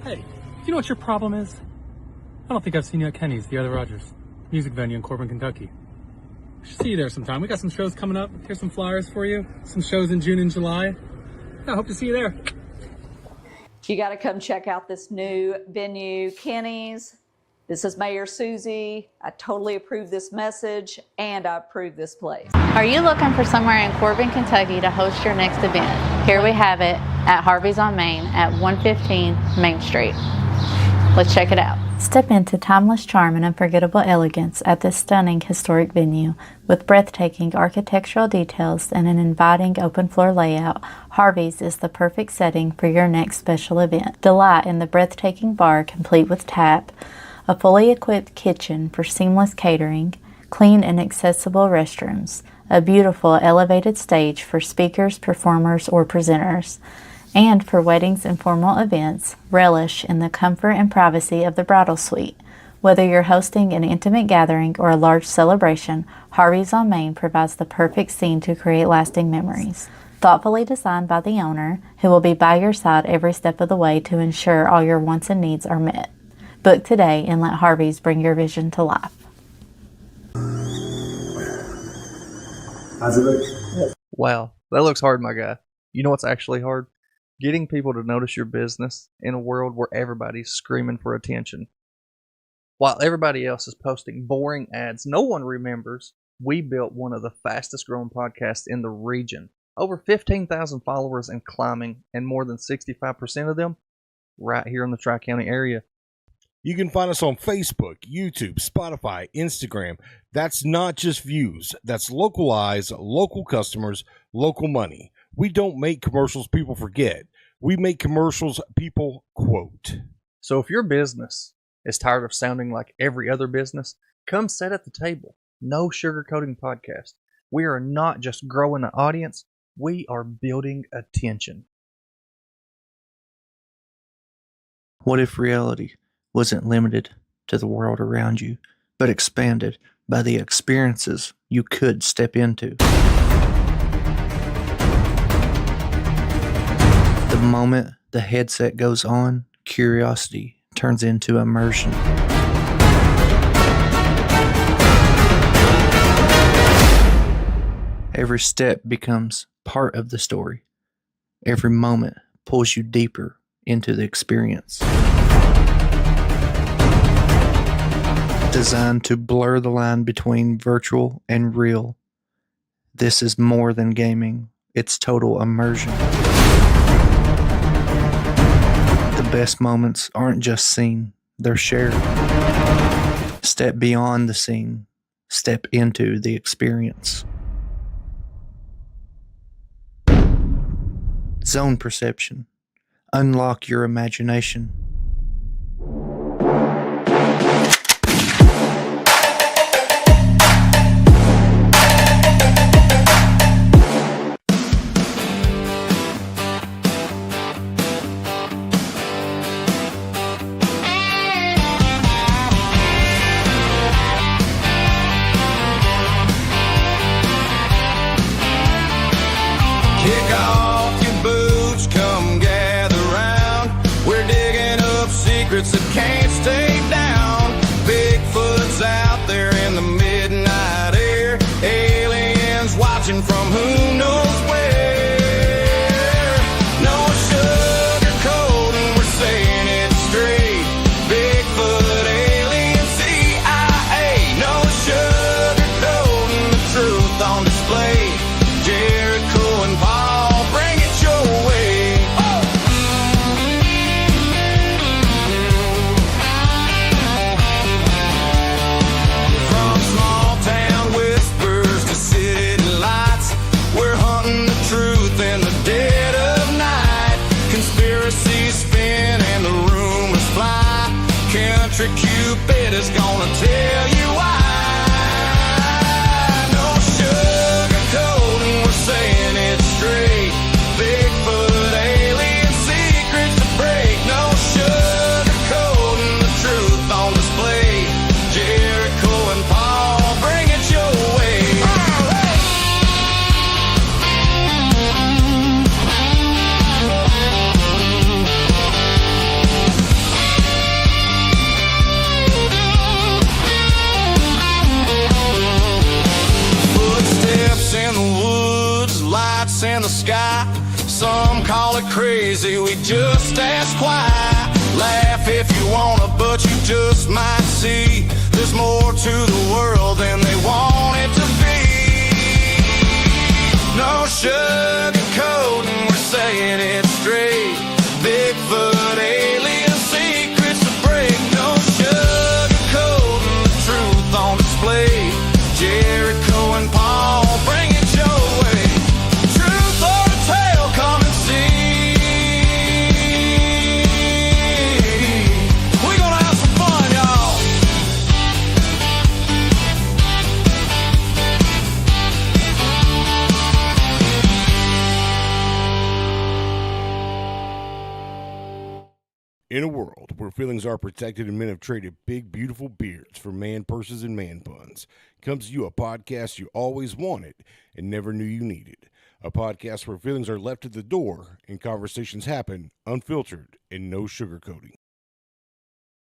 Hey, you know what your problem is? I don't think I've seen you at Kenny's, the other Rogers music venue in Corbin, Kentucky. I should see you there sometime. We got some shows coming up. Here's some flyers for you. Some shows in June and July. I hope to see you there. You got to come check out this new venue, Kenny's. This is Mayor Susie. I totally approve this message, and I approve this place. Are you looking for somewhere in Corbin, Kentucky to host your next event? Here we have it at Harvey's on Main at 115 Main Street. Let's check it out. Step into timeless charm and unforgettable elegance at this stunning historic venue. With breathtaking architectural details and an inviting open-floor layout, Harvey's is the perfect setting for your next special event. Delight in the breathtaking bar complete with tap, a fully equipped kitchen for seamless catering, clean and accessible restrooms, a beautiful elevated stage for speakers, performers, or presenters, and for weddings and formal events, relish in the comfort and privacy of the bridal suite. Whether you're hosting an intimate gathering or a large celebration, Harvey's on Main provides the perfect scene to create lasting memories. Thoughtfully designed by the owner, who will be by your side every step of the way to ensure all your wants and needs are met. Book today and let Harvey's bring your vision to life. How's it look? Wow, that looks hard, my guy. You know what's actually hard? Getting people to notice your business in a world where everybody's screaming for attention. While everybody else is posting boring ads no one remembers, we built one of the fastest growing podcasts in the region. Over 15,000 followers and climbing, and more than 65% of them right here in the Tri-County area. You can find us on Facebook, YouTube, Spotify, Instagram. That's not just views. That's local eyes, local customers, local money. We don't make commercials people forget. We make commercials people quote. So if your business is tired of sounding like every other business, come sit at the table. No sugarcoating podcast. We are not just growing an audience. We are building attention. What if reality wasn't limited to the world around you, but expanded by the experiences you could step into? The moment the headset goes on, curiosity turns into immersion. Every step becomes part of the story. Every moment pulls you deeper into the experience. Designed to blur the line between virtual and real, this is more than gaming. It's total immersion. The best moments aren't just seen, they're shared. Step beyond the scene. Step into the experience. Zone perception. Unlock your imagination. Jericho and Paul, bring it your way. From small town whispers to city lights, we're hunting the truth in the dead of night. Conspiracies spin and the rumors fly. Country Cupid is gonna tell you why. Saying it straight, Bigfoot, alien secrets to break. No sugarcoating, the truth on display. Jericho and Paul, bring it your way. lights in the sky. Some call it crazy, we just ask why. Laugh if you wanna, but you just might see there's more to the world than they want it to be. No sugarcoating, we're saying it straight. Bigfoot, alien secrets to break. No sugarcoating, the truth on display. Jericho and Paul, bring it your way. Truth or a tale, come and see. We're gonna have some fun, y'all. In a world where feelings are protected and men have traded big, beautiful beards for man purses and man buns, comes to you a podcast you always wanted and never knew you needed. A podcast where feelings are left at the door and conversations happen unfiltered and no sugarcoating.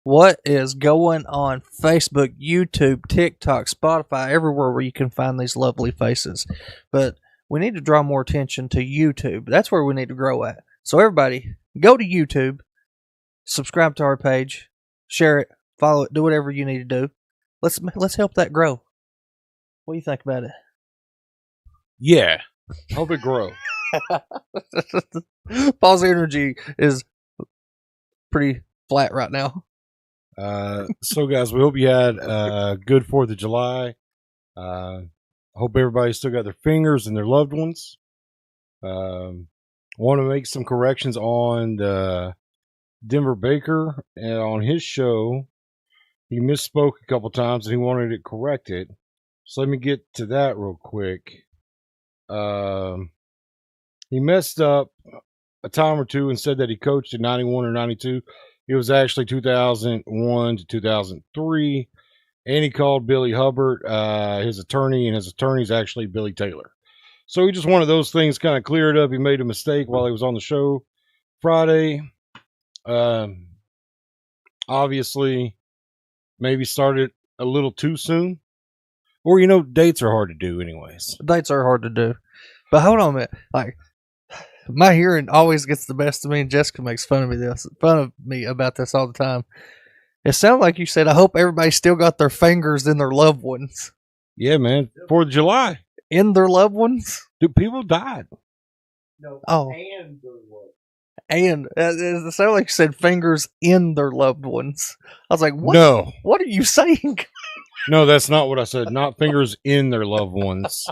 What is going on Facebook, YouTube, TikTok, Spotify, everywhere where you can find these lovely faces? But we need to draw more attention to YouTube. That's where we need to grow at. So everybody, go to YouTube. Subscribe to our page, share it, follow it, do whatever you need to do. Let's help that grow. What do you think about it? Yeah, help it grow. Paul's energy is pretty flat right now. So guys, we hope you had a good 4th of July. Hope everybody still got their fingers and their loved ones. Want to make some corrections on the Denver Baker, and on his show he misspoke a couple times and he wanted it corrected, so let me get to that real quick. He messed up a time or two and said that he coached in 91 or 92. It was actually 2001 to 2003, and he called Billy Hubbard his attorney, and his attorney's actually Billy Taylor. So he just wanted those things kind of cleared up. He made a mistake while he was on the show Friday. Obviously maybe started a little too soon, or dates are hard to do anyways. Dates are hard to do, but hold on a minute. Like, my hearing always gets the best of me, and Jessica makes fun of me about this all the time. It sounded like you said, I hope everybody still got their fingers in their loved ones. Yeah, man. 4th of July. In their loved ones? Dude, people died. No, Oh. and the what? And it sounded like you said fingers in their loved ones. I was like, what? No. What are you saying? No, that's not what I said. Not fingers in their loved ones,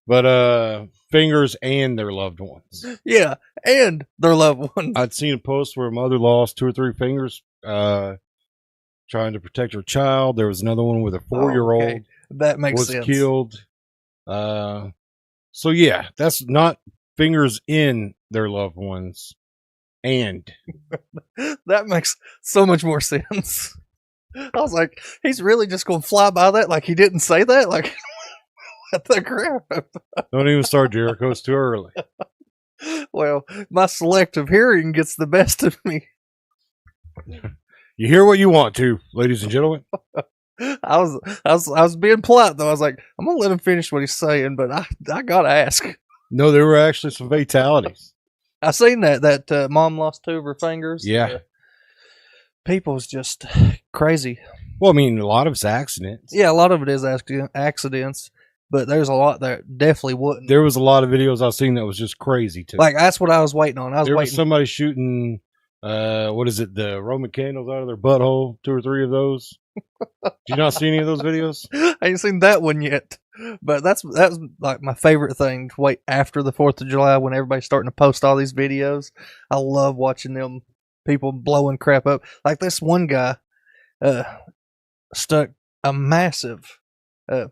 but fingers and their loved ones. Yeah, and their loved ones. I'd seen a post where a mother lost 2 or 3 fingers trying to protect her child. There was another one with a 4-year-old Okay. That makes was sense. killed. So yeah, that's not fingers in their loved ones. And That makes so much more sense. I was like, he's really just going to fly by that like he didn't say that? Like, what the crap? don't even start Jericho. It's too early. Well, my selective hearing gets the best of me. You hear what you want to, ladies and gentlemen. I was being polite though. I was like, I'm gonna let him finish what he's saying, but I gotta ask. No, there were actually some fatalities. I seen that mom lost 2 of her fingers. Yeah. People's just crazy. Well, I mean, a lot of it's accidents. Yeah, a lot of it is accidents, but there's a lot that definitely wouldn't. There was a lot of videos I've seen that was just crazy too. Like, that's what I was waiting on. There was somebody shooting, the Roman candles out of their butthole, 2 or 3 of those. Did you not see any of those videos? I ain't seen that one yet, but that's like my favorite thing to wait after the 4th of July when everybody's starting to post all these videos. I love watching them people blowing crap up. Like this one guy stuck a massive, I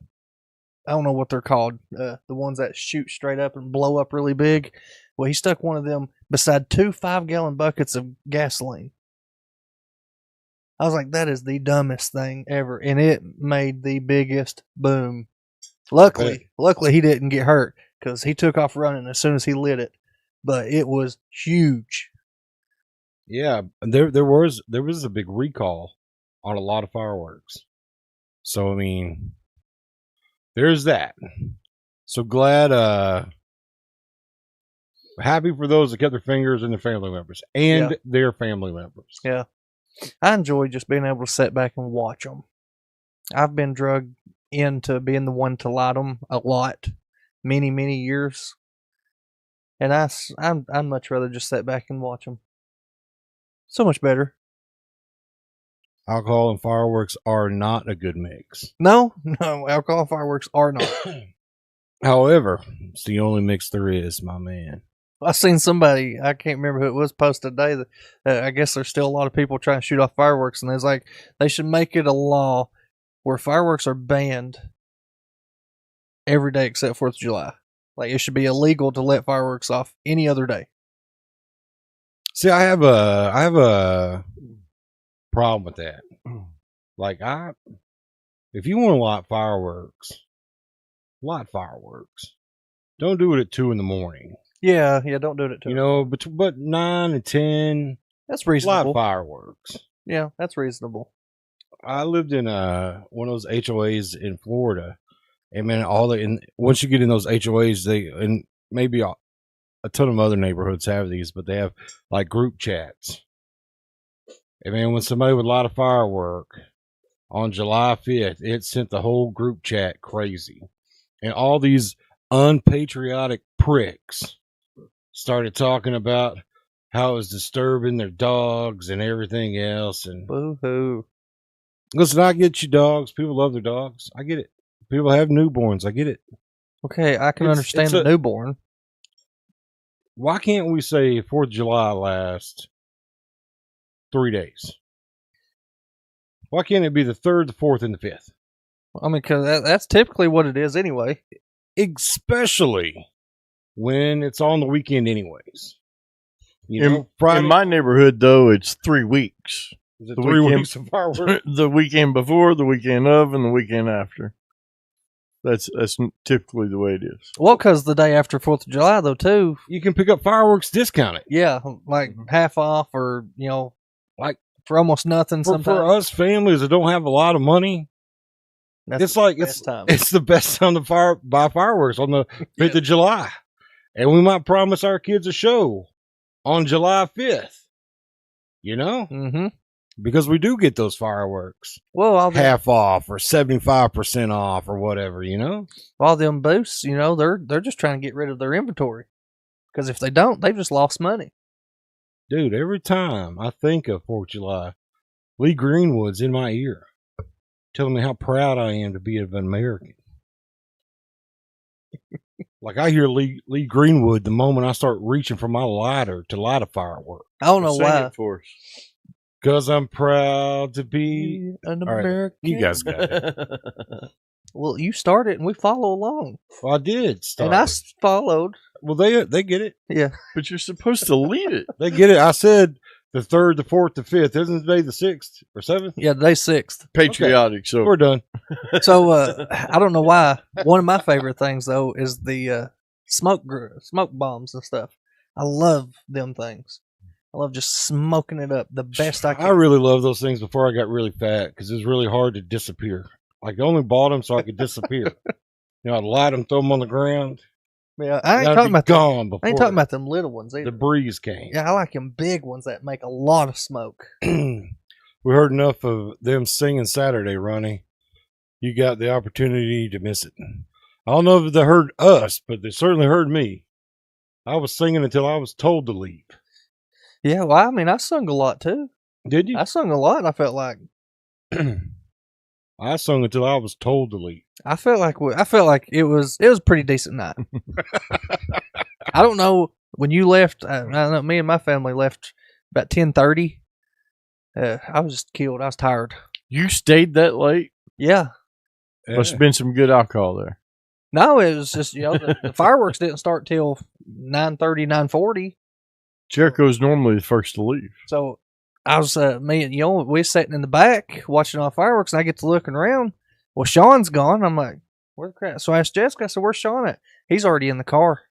don't know what they're called, the ones that shoot straight up and blow up really big. Well, he stuck one of them beside 2 5-gallon buckets of gasoline. I was like, that is the dumbest thing ever. And it made the biggest boom. Luckily he didn't get hurt because he took off running as soon as he lit it. But it was huge. Yeah, there was a big recall on a lot of fireworks. So, I mean, there's that. So glad happy for those that kept their fingers and their family members and their family members. Yeah. I enjoy just being able to sit back and watch them. I've been drugged into being the one to light them a lot, many years. And I'd much rather just sit back and watch them. So much better. Alcohol and fireworks are not a good mix. No, alcohol and fireworks are not. However, it's the only mix there is, my man. I seen somebody, I can't remember who it was, post today that I guess there's still a lot of people trying to shoot off fireworks, and it's like they should make it a law where fireworks are banned every day except 4th of July. Like it should be illegal to let fireworks off any other day. See, I have a problem with that. Like if you want to light fireworks. Don't do it at 2 a.m. Yeah, don't do it at 2. You know, but 9 and 10. That's reasonable. Light fireworks. Yeah, that's reasonable. I lived in one of those HOAs in Florida, and man, once you get in those HOAs, and maybe a ton of other neighborhoods have these, but they have like group chats. And man, when somebody would light a firework on July 5th, it sent the whole group chat crazy. And all these unpatriotic pricks started talking about how it was disturbing their dogs and everything else. And boo-hoo. Listen, I get you dogs. People love their dogs. I get it. People have newborns. I get it. Okay, I can understand the newborn. Why can't we say 4th of July lasts 3 days? Why can't it be the 3rd, the 4th, and the 5th? I mean, because that's typically what it is anyway. Especially when it's on the weekend anyways. You know, Friday, in my neighborhood, though, it's 3 weeks. is it 3 weeks of fireworks? The weekend before, the weekend of, and the weekend after. That's typically the way it is. Well, because the day after 4th of July, though, too. You can pick up fireworks discounted. Yeah, like half off or, like for almost nothing sometimes. For us families that don't have a lot of money, it's the best time to buy fireworks on the 5th of July. And we might promise our kids a show on July 5th. You know? Mm-hmm. Because we do get those fireworks. Well, half off or 75% off or whatever, you know? All them booths, they're just trying to get rid of their inventory. Because if they don't, they've just lost money. Dude, every time I think of 4th of July, Lee Greenwood's in my ear, telling me how proud I am to be an American. Like I hear Lee Greenwood the moment I start reaching for my lighter to light a firework. I don't know why. For us. Because I'm proud to be an American. Right, you guys got it. Well, you started and we follow along. Well, I did start. And I followed. Well, they get it. Yeah. But you're supposed to lead it. They get it. I said the 3rd, the 4th, the 5th. Isn't today the 6th or 7th? Yeah, today's 6th. Patriotic. Okay. So we're done. So I don't know why. One of my favorite things, though, is the smoke bombs and stuff. I love them things. I love just smoking it up the best I can. I really love those things before I got really fat because it was really hard to disappear. Like I only bought them so I could disappear. I'd light them, throw them on the ground. Yeah, I ain't talking about gone before. I ain't talking about them little ones either. The breeze came. Yeah, I like them big ones that make a lot of smoke. We heard enough of them singing Saturday, Ronnie. You got the opportunity to miss it. I don't know if they heard us, but they certainly heard me. I was singing until I was told to leave. Yeah, well, I mean, I sung a lot too. Did you? I sung a lot. I felt like I sung until I was told to leave. I felt like it was a pretty decent night. I don't know when you left. I know me and my family left about 10:30. I was just killed. I was tired. You stayed that late? Yeah. Must have been some good alcohol there. No, it was just the fireworks didn't start till 9:30, 9:40. Jericho's normally the first to leave. So I was we're sitting in the back watching all fireworks, and I get to looking around. Well, Sean's gone. I'm like, where the crap? So I asked Jessica. I said, "Where's Sean at?" He's already in the car.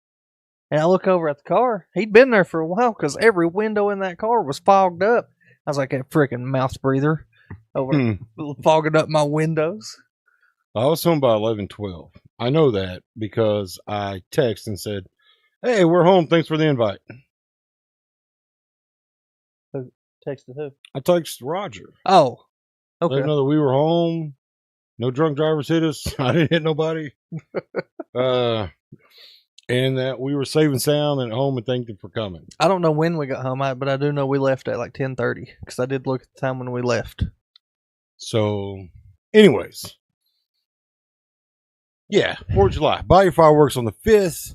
And I look over at the car. He'd been there for a while because every window in that car was fogged up. I was like, that freaking mouth breather over fogging up my windows. I was home by 11:12. I know that because I texted and said, Hey, we're home. Thanks for the invite. Texted who? I texted Roger. Oh, Let okay. him know that we were home. No drunk drivers hit us. I didn't hit nobody. And that we were safe and sound and at home, and thanked him for coming. I don't know when we got home, but I do know we left at like 10:30 because I did look at the time when we left. So, anyways, yeah, 4th of July. Buy your fireworks on the 5th.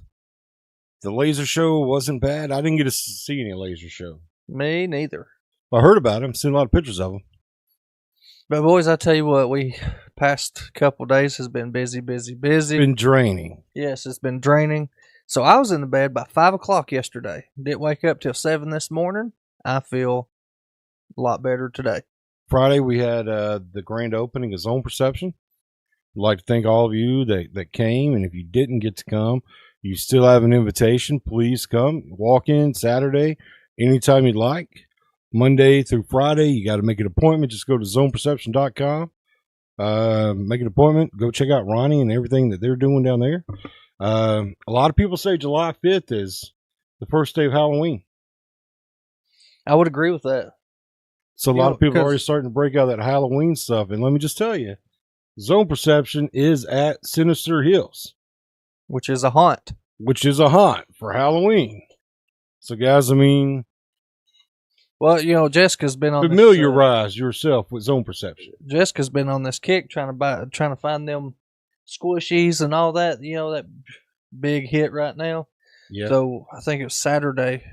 The laser show wasn't bad. I didn't get to see any laser show. Me neither. I heard about him. Seen a lot of pictures of him. But boys, I tell you what, we past couple days has been busy. Been draining. Yes, it's been draining. So I was in the bed by 5 o'clock yesterday. Didn't wake up till 7 this morning. I feel a lot better today. Friday we had the grand opening of Zone Perception. I'd like to thank all of you that came, and if you didn't get to come, you still have an invitation. Please come. Walk in Saturday anytime you'd like. Monday through Friday, you got to make an appointment. Just go to zoneperception.com. Make an appointment. Go check out Ronnie and everything that they're doing down there. A lot of people say July 5th is the first day of Halloween. I would agree with that. So a lot of people are already starting to break out that Halloween stuff. And let me just tell you, Zone Perception is at Sinister Hills, which is a haunt. Which is a haunt for Halloween. So, guys, I mean, well, you know, Jessica's been on familiarize yourself with Zone Perception. Jessica's been on this kick trying to find them squishies and all that. You know, that big hit right now. Yeah. So I think it was Saturday.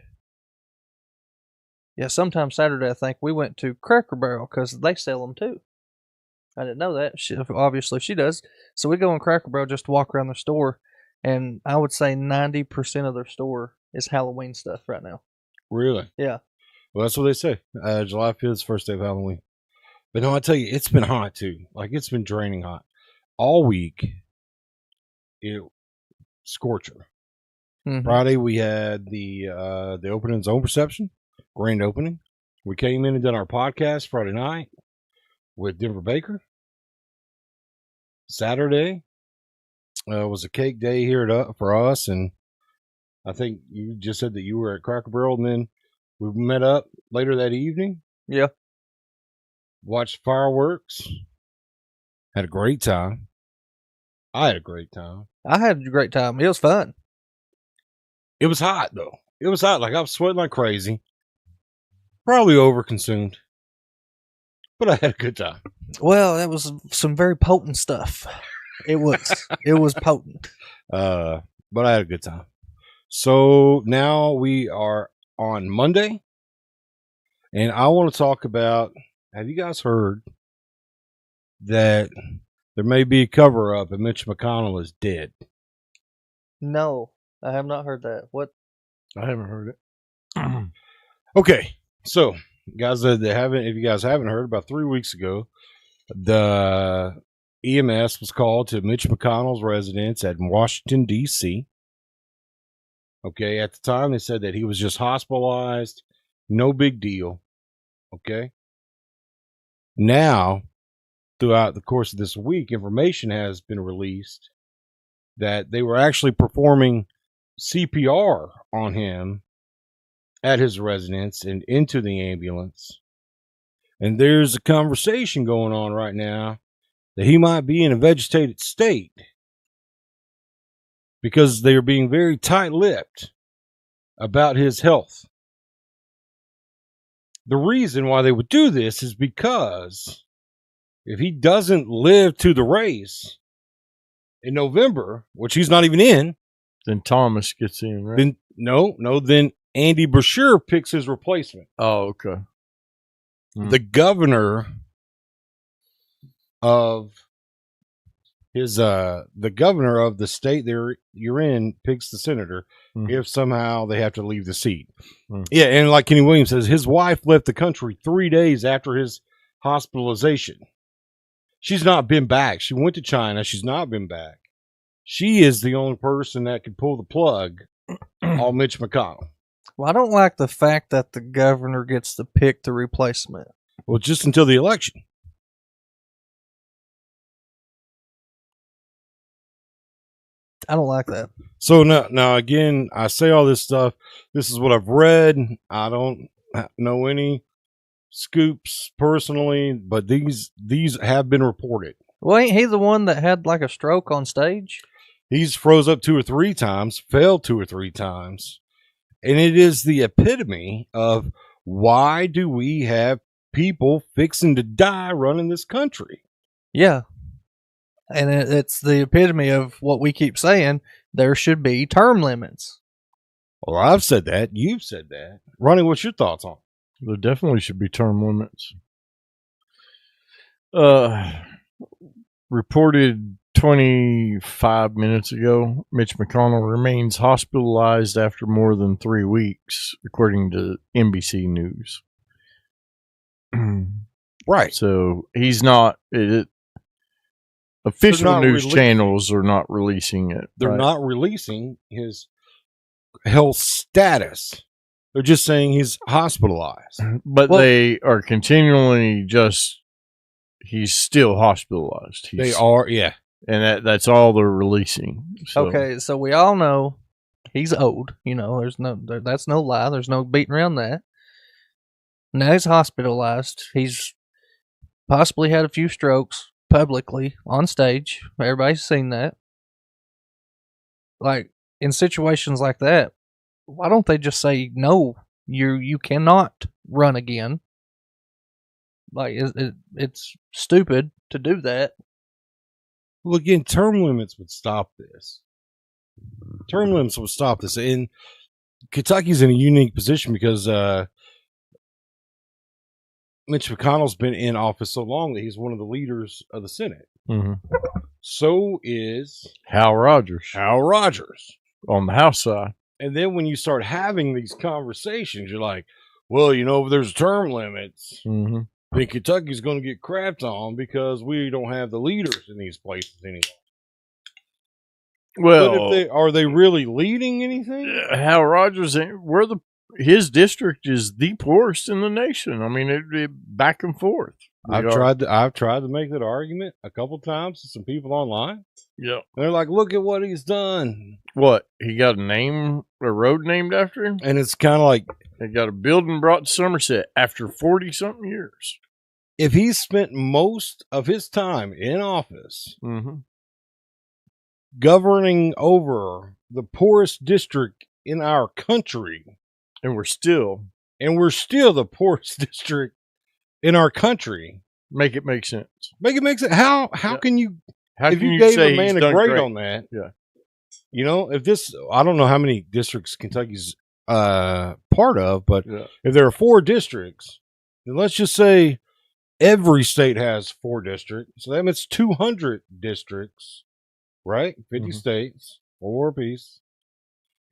Yeah, sometime Saturday, I think we went to Cracker Barrel because they sell them too. I didn't know that. Obviously, she does. So we go in Cracker Barrel just to walk around the store, and I would say 90% of their store is Halloween stuff right now. Really? Yeah. Well, that's what they say. July 5th is the first day of Halloween. But no, I tell you, it's been hot too. Like, it's been draining hot. All week, it scorcher. Mm-hmm. Friday, we had the opening Zone Perception, grand opening. We came in and did our podcast Friday night with Denver Baker. Saturday was a cake day here for us, and I think you just said that you were at Cracker Barrel, and then we met up later that evening. Yeah. Watched fireworks. Had a great time. I had a great time. I had a great time. It was fun. It was hot, though. It was hot. Like, I was sweating like crazy. Probably overconsumed. But I had a good time. Well, that was some very potent stuff. It was. It was potent. But I had a good time. So now we are on Monday. And I want to talk about, have you guys heard that there may be a cover-up and Mitch McConnell is dead? No, I have not heard that. What? I haven't heard it. Okay, so guys, if you guys haven't heard, about 3 weeks ago, the EMS was called to Mitch McConnell's residence at Washington, D.C. Okay, at the time they said that he was just hospitalized, no big deal. Okay. Now, throughout the course of this week, information has been released that they were actually performing CPR on him at his residence and into the ambulance. And there's a conversation going on right now that he might be in a vegetated state because they are being very tight-lipped about his health. The reason why they would do this is because if he doesn't live to the race in November, which he's not even in, then Thomas gets in, right? Then Andy Brashear picks his replacement. Oh, okay. The governor of the governor of the state you're in picks the senator if somehow they have to leave the seat. Yeah, and like Kenny Williams says, his wife left the country 3 days after his hospitalization. She's not been back. She went to China. She's not been back. She is the only person that can pull the plug on Mitch McConnell. Well, I don't like the fact that the governor gets to pick the replacement. Well, just until the election. I don't like that. So now again, I say all this stuff. This is what I've read. I don't know any scoops personally, but these have been reported. Well, ain't he the one that had like a stroke on stage? He's froze up 2 or 3 times, failed 2 or 3 times. And it is the epitome of why do we have people fixing to die running this country? Yeah. And it's the epitome of what we keep saying. There should be term limits. Well, I've said that. You've said that. Ronnie, what's your thoughts on it? There definitely should be term limits. Reported 25 minutes ago, Mitch McConnell remains hospitalized after more than 3 weeks, according to NBC News. Right. So he's not. Official not news channels are not releasing it. They're right? not releasing his health status. They're just saying he's hospitalized. But they are continually just. He's still hospitalized. They are, yeah. And that's all they're releasing. So. Okay, so we all know he's old. You know, that's no lie. There's no beating around that. Now he's hospitalized. He's possibly had a few strokes publicly on stage. Everybody's seen that. Like, in situations like that, why don't they just say, no, you cannot run again? Like, it's stupid to do that. Well, again, term limits would stop this. Term limits would stop this. And Kentucky's in a unique position because Mitch McConnell's been in office so long that he's one of the leaders of the Senate. Mm-hmm. So is Hal Rogers. Hal Rogers. On the House side. And then when you start having these conversations, you're like, well, you know, if there's term limits, Mm-hmm. then Kentucky's going to get crapped on because we don't have the leaders in these places anymore. Well, but if are they really leading anything? Hal Rogers, his district is the poorest in the nation. I mean, it back and forth. I've tried to make that argument a couple times to some people online. Yeah, they're like, "Look at what he's done." What, he got a road named after him, and it's kind of like they got a building brought to Somerset after 40-something years. If he spent most of his time in office governing over the poorest district in our country, and we're still the poorest district in our country, make it make sense. Make it make sense. How can you? How if can you you gave say a man he's a done grade on that, yeah. You know, if this, I don't know how many districts Kentucky's part of, but if there are 4 districts, then let's just say every state has 4 districts. So that means 200 districts, right? 50 states, 4 apiece.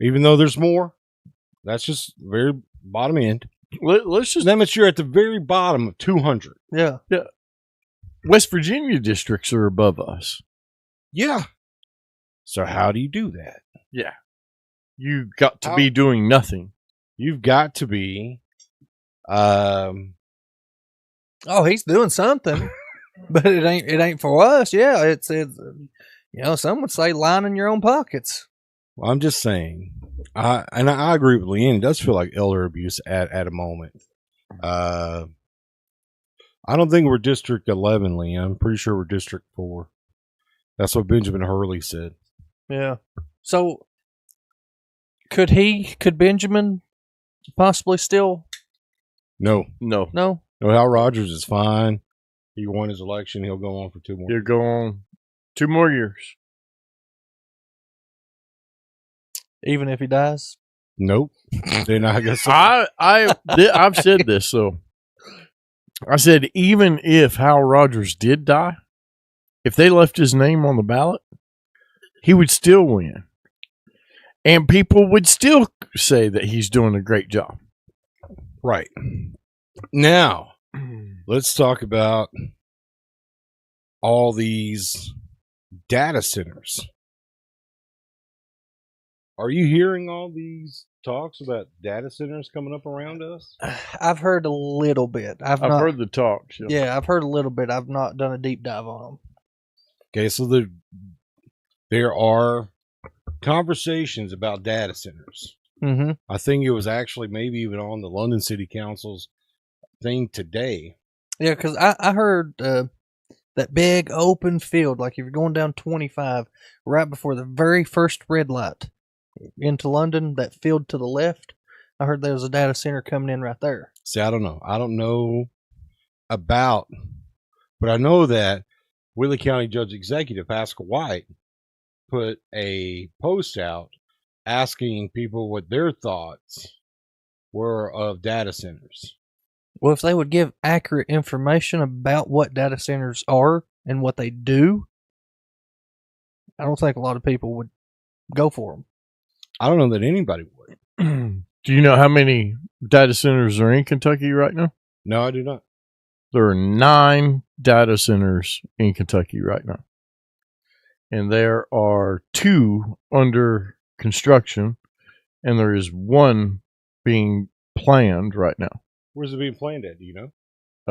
Even though there's more, that's just very bottom end. Let's just. That means you're at the very bottom of 200. Yeah. Yeah. West Virginia districts are above us. Yeah. So how do you do that? Yeah. You got to be doing nothing. You've got to be oh, he's doing something. But it ain't for us. Yeah, it's you know, some would say lining your own pockets. Well, I'm just saying. I agree with Leanne. It does feel like elder abuse at a moment. I don't think we're District 11, Leanne. I'm pretty sure we're District 4. That's what Benjamin Hurley said. Yeah. So could Benjamin possibly still? No. Hal Rogers is fine. He won his election. He'll go on for 2 more. He'll go on 2 more years. Even if he dies? Nope. Then I guess I've said this, so I said even if Hal Rogers did die, if they left his name on the ballot, he would still win. And people would still say that he's doing a great job. Right. Now, let's talk about all these data centers. Are you hearing all these talks about data centers coming up around us? I've heard a little bit. I've heard the talks. Yeah, I've heard a little bit. I've not done a deep dive on them. Okay, so there are conversations about data centers. Mm-hmm. I think it was actually maybe even on the London City Council's thing today. Yeah, because I heard that big open field, like if you're going down 25, right before the very first red light into London, that field to the left, I heard there was a data center coming in right there. See, I don't know. I don't know about, but I know that Wheeler County Judge Executive Pascal White put a post out asking people what their thoughts were of data centers. Well, if they would give accurate information about what data centers are and what they do, I don't think a lot of people would go for them. I don't know that anybody would. Do you know how many data centers are in Kentucky right now? No, I do not. There are 9 data centers in Kentucky right now. And there are 2 under construction, and there is 1 being planned right now. Where's it being planned at? Do you know?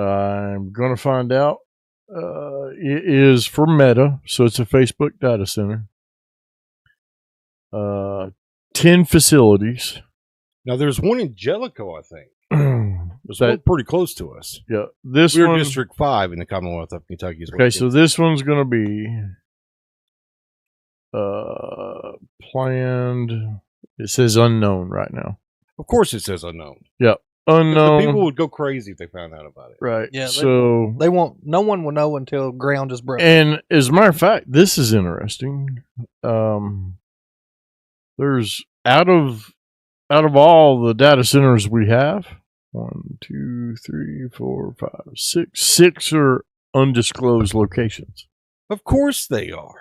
I'm going to find out. It is for Meta, so it's a Facebook data center. 10 facilities. Now, there's one in Jericho, I think. There's That- one pretty close to us. Yeah, this We're one. District 5 in the Commonwealth of Kentucky. Is what Okay, it so is. this one's going to be planned. It says unknown right now. Of course it says unknown. Yep, The unknown. people would go crazy if they found out about it. Right. Yeah, So They won't. No one will know until ground is broken. And as a matter of fact, this is interesting. There's out of all the data centers we have, 1, 2, 3, 4, 5, 6. 6 are undisclosed locations. Of course they are.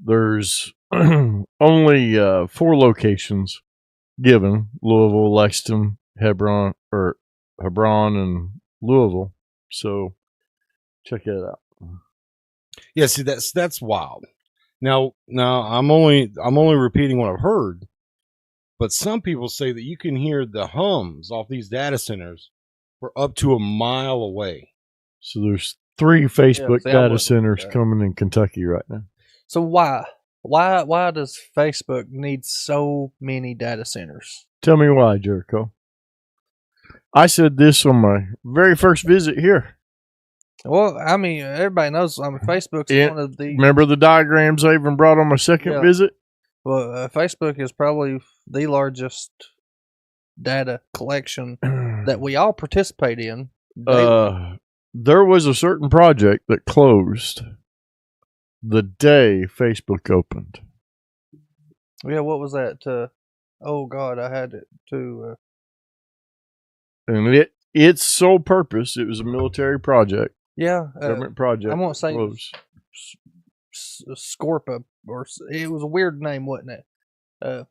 There's only 4 locations given: Louisville, Lexington, Hebron, and Louisville. So check it out. Yeah, see that's wild. Now I'm only repeating what I've heard, but some people say that you can hear the hums off these data centers for up to a mile away. So there's 3 Facebook see, I data wouldn't centers do that. coming in Kentucky right now. So why does Facebook need so many data centers? Tell me why, Jericho. I said this on my very first visit here. Well, I mean, everybody knows. I mean, Facebook's Yeah, one of the. Remember the diagrams I even brought on my second Yeah. visit? Well, Facebook is probably the largest data collection that we all participate in. daily. There was a certain project that closed the day Facebook opened. Yeah, what was that? Oh God, I had it to. And its sole purpose, it was a military project, Yeah, government project. I won't say closed. Scorpa, or it was a weird name, wasn't it? But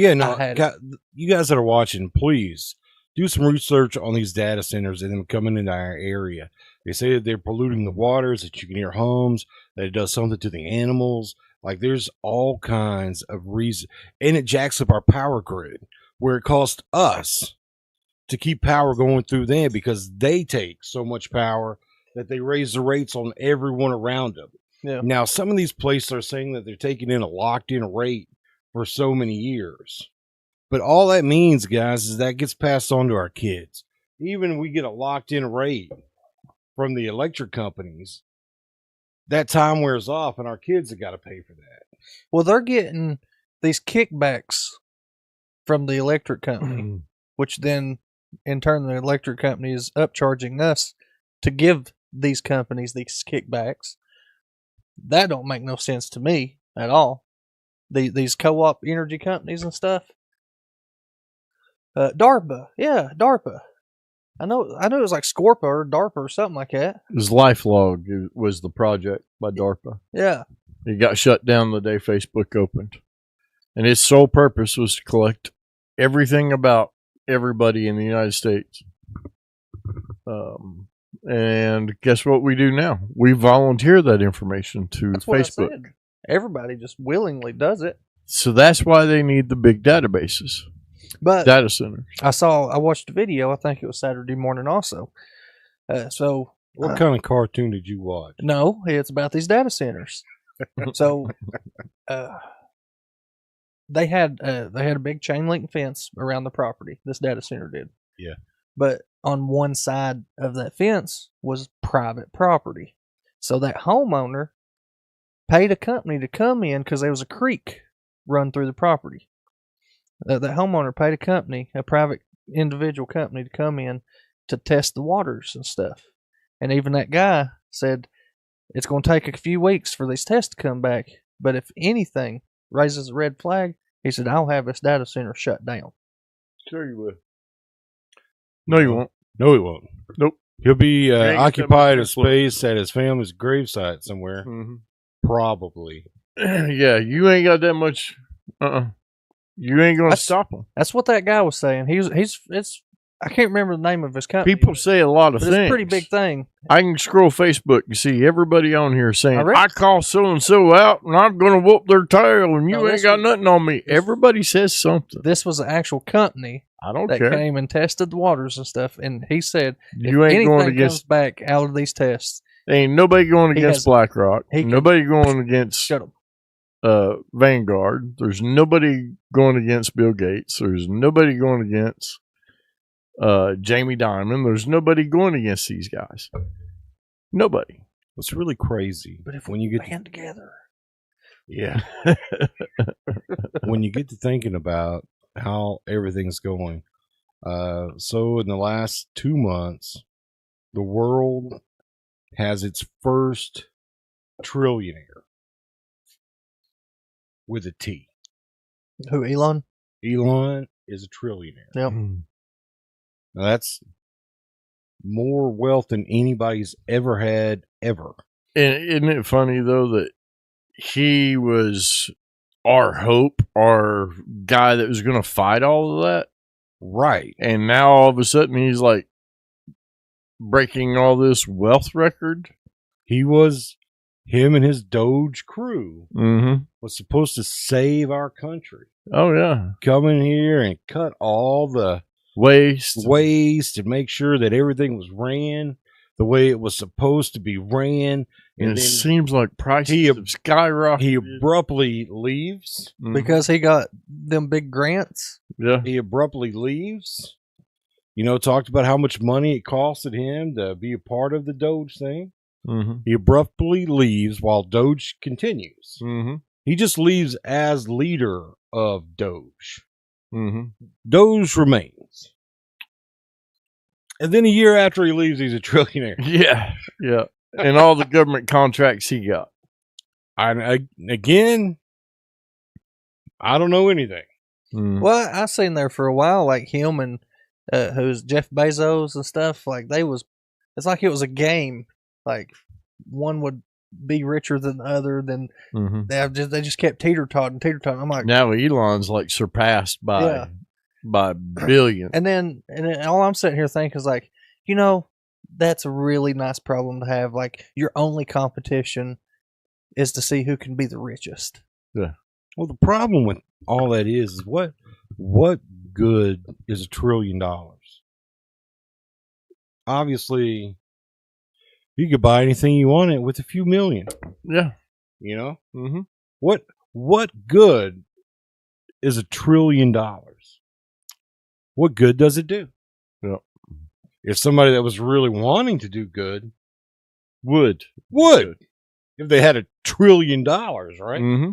yeah, no, I had it. you guys that are watching, please do some research on these data centers and them coming into our area. They say that they're polluting the waters, that you can hear hums, that it does something to the animals. Like there's all kinds of reasons, and it jacks up our power grid, where it costs us to keep power going through them because they take so much power that they raise the rates on everyone around them. Yeah. Now, some of these places are saying that they're taking in a locked-in rate for so many years. But all that means, guys, is that gets passed on to our kids. Even if we get a locked-in rate from the electric companies, that time wears off, and our kids have got to pay for that. Well, they're getting these kickbacks from the electric company, which then, in turn, the electric company is upcharging us to give these companies these kickbacks. That don't make no sense to me at all. These co-op energy companies and stuff. DARPA, yeah, DARPA. I know it was like Scorpa or DARPA or something like that. It was LifeLog was the project by DARPA. Yeah. It got shut down the day Facebook opened. And its sole purpose was to collect everything about everybody in the United States. And guess what we do now? We volunteer that information to That's what I Facebook. said. Everybody just willingly does it. So that's why they need the big databases, But data centers. I watched a video, I think it was Saturday morning also. So What kind of cartoon did you watch? No, it's about these data centers. So, they had a big chain link fence around the property. This data center did. Yeah. But on one side of that fence was private property. So that homeowner paid a company to come in because there was a creek run through the property. That homeowner paid a company, a private individual company, to come in to test the waters and stuff. And even that guy said it's going to take a few weeks for these tests to come back. But if anything raises a red flag, he said, I'll have this data center shut down. Sure you will. No, you won't. No, he won't. Nope. He'll be ain't got occupied that a much influence. space at his family's gravesite somewhere. Mm-hmm. Probably. Yeah, you ain't got that much. You ain't gonna stop him. That's what that guy was saying. It's I can't remember the name of his company. People say a lot of but things. it's a pretty big thing. I can scroll Facebook and see everybody on here saying, I read- I call so and so out and I'm going to whoop their tail and you No, ain't got nothing on me. Everybody says something. This was an actual company I don't that care. came and tested the waters and stuff, and he said You if ain't anything going comes against. back out of these tests, Ain't nobody going He against has- BlackRock. he can- Nobody going against shut him. Vanguard. There's nobody going against Bill Gates. There's nobody going against Jamie Dimon. There's nobody going against these guys. Nobody. What's really crazy, But if when we you get band together, yeah, when you get to thinking about how everything's going, so in the last 2 months, the world has its first trillionaire with a T. who Elon? Elon is a trillionaire. Yep. Now that's more wealth than anybody's ever had ever. And isn't it funny though that he was our hope, our guy that was going to fight all of that, Right. and now all of a sudden he's like breaking all this wealth record. Him and his Doge crew Mm-hmm. was supposed to save our country. Oh yeah, Come in here and cut all the waste. waste to make sure that everything was ran the way it was supposed to be ran. And And it then seems like prices he- have skyrocketed. he abruptly leaves. Mhm. Because he got them big grants. yeah, He abruptly leaves. Talked about how much money it costed him to be a part of the Doge thing. mm-hmm. He abruptly leaves while Doge continues. Mm-hmm. He just leaves as leader of Doge. Mm-hmm. Doge remains. And then a year after he leaves, he's a trillionaire. Yeah, yeah, and all the government contracts he got. Again, I don't know anything. Mm. Well, I seen there for a while, like him and who's Jeff Bezos and stuff. Like it's like it was a game. Like one would be richer than the other. Then Mm-hmm. they just kept teeter-totting. I'm like, Now Elon's like surpassed Yeah. by billions. and then all I'm sitting here thinking is like, that's a really nice problem to have. Like your only competition is to see who can be the richest. Well, the problem with all that is what good is $1 trillion? Obviously, you could buy anything you wanted with a few million. Yeah. Mm-hmm. Mm-hmm. What good is $1 trillion? What good does it do? Yeah. If somebody that was really wanting to do good Would. if they had $1 trillion, right? Mm-hmm.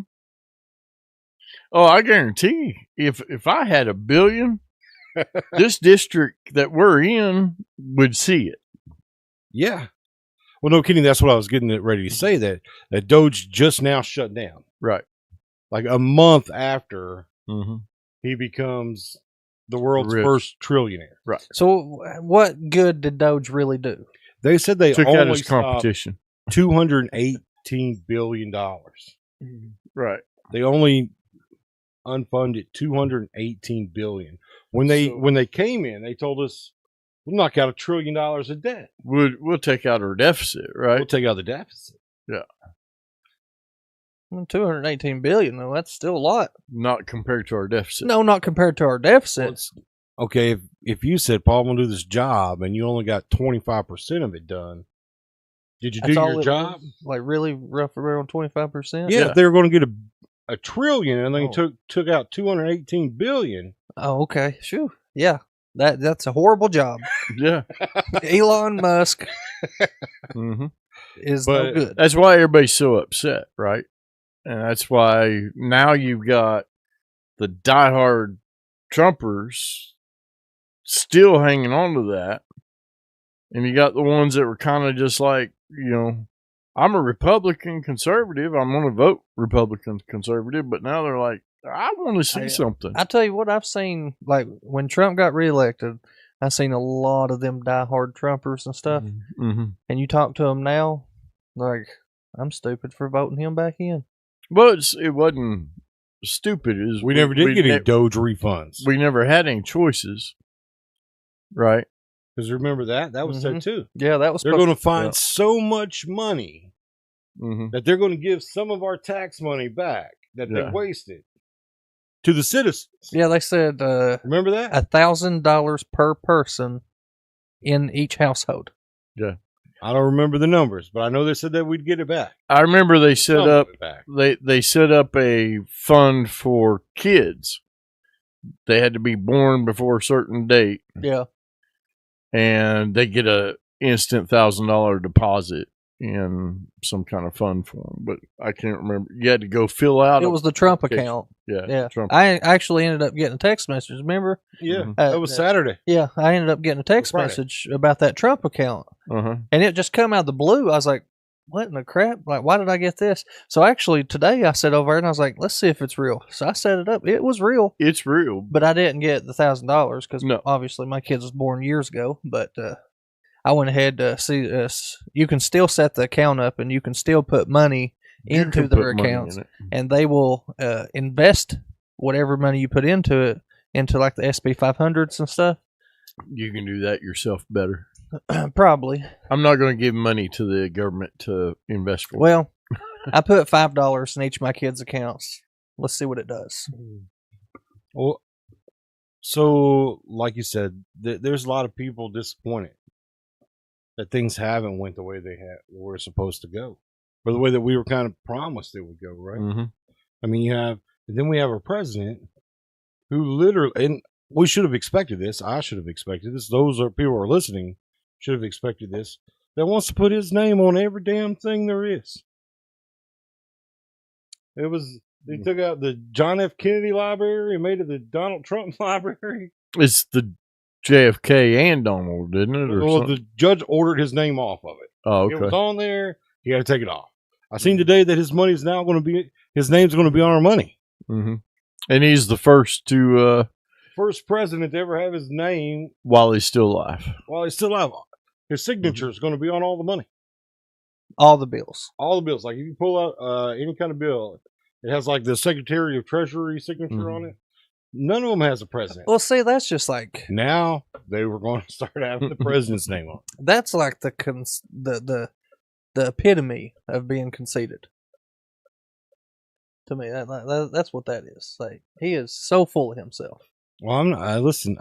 Oh, I guarantee if I had $1 billion, this district that we're in would see it. Yeah. Well, no kidding. That's what I was getting ready to say. That Doge just now shut down, Right. like a month after Mm-hmm. he becomes the world's Rich. first trillionaire. Right. So what good did Doge really do? They said they Took out only his competition. $218 billion. Right. They only unfunded $218 billion. When they came in, they told us we'll knock out $1 trillion of debt. We'll take out our deficit, right? We'll take out the deficit. Yeah. Well, 218 billion, though, that's still a lot. Not compared to our deficit. No, not compared to our deficit. Well, okay, if you said, Paul, I'm going to do this job, and you only got 25% of it done, Did you That's do all your it job? was? Like really rough around 25%? Yeah, if they were going to get a trillion and they Oh. took out 218 billion. Oh, okay. Sure. Yeah. That's a horrible job. Yeah. Elon Musk hmm is But no good. That's why everybody's so upset, right? And that's why now you've got the diehard Trumpers still hanging on to that. And you got the ones that were kind of just like, I'm a Republican conservative. I'm going to vote Republican conservative. But now they're like, I want to see something. I tell you what, I've seen, like, when Trump got reelected, I've seen a lot of them diehard Trumpers and stuff. Mm-hmm. And you talk to them now, like, I'm stupid for voting him back in. Well, it wasn't stupid. We never did get any Doge refunds. We never had any choices, right? Because remember that was said too. Yeah, that was. They're going to find so much money that they're going to give some of our tax money back that they wasted to the citizens. Yeah, they said. Remember that? $1,000 per person in each household. Yeah. I don't remember the numbers, but I know they said that we'd get it back. I remember they set up they set up a fund for kids. They had to be born before a certain date. Yeah. And they get a instant $1,000 deposit in some kind of fund for them. But I can't remember. You had to go fill out. It was the Trump account. Yeah. Trump. I actually ended up getting a text message. Remember? Yeah. That was Saturday. Yeah. I ended up getting a text message about that Trump account. And it just come out of the blue. I was like, what in the crap? Like, why did I get this? So actually today I sat over there and I was like, let's see if it's real. So I set it up. It was real. It's real. But I didn't get the $1,000 because obviously my kid was born years ago. But I went ahead to see you can still set the account up and you can still put money into their accounts and they will invest whatever money you put into it into like the SB 500s and stuff. You can do that yourself better. Probably. I'm not going to give money to the government to invest for. Well, I put $5 in each of my kids' accounts. Let's see what it does. Well, so like you said, there's a lot of people disappointed that things haven't went the way they were supposed to go, or the way that we were kind of promised it would go. Right? I mean, then we have our president who literally, and we should have expected this. I should have expected this. Those are people who are listening should have expected this. That wants to put his name on every damn thing there is. They took out the John F. Kennedy Library and made it the Donald Trump Library. It's the JFK and Donald, didn't it? Well, the judge ordered his name off of it. Oh, okay. It was on there. You got to take it off. I seen today that his money's now going to be, his name's going to be on our money. And he's the first president to ever have his name while he's still alive. His signature is going to be on all the money. All the bills. All the bills. Like if you pull out any kind of bill, it has like the Secretary of Treasury signature on it. None of them has a president. Well, see, that's just like now they were going to start having the president's name on it. That's like the epitome of being conceited. To me, that's what that is. Like he is so full of himself. Well, I'm not. Listen,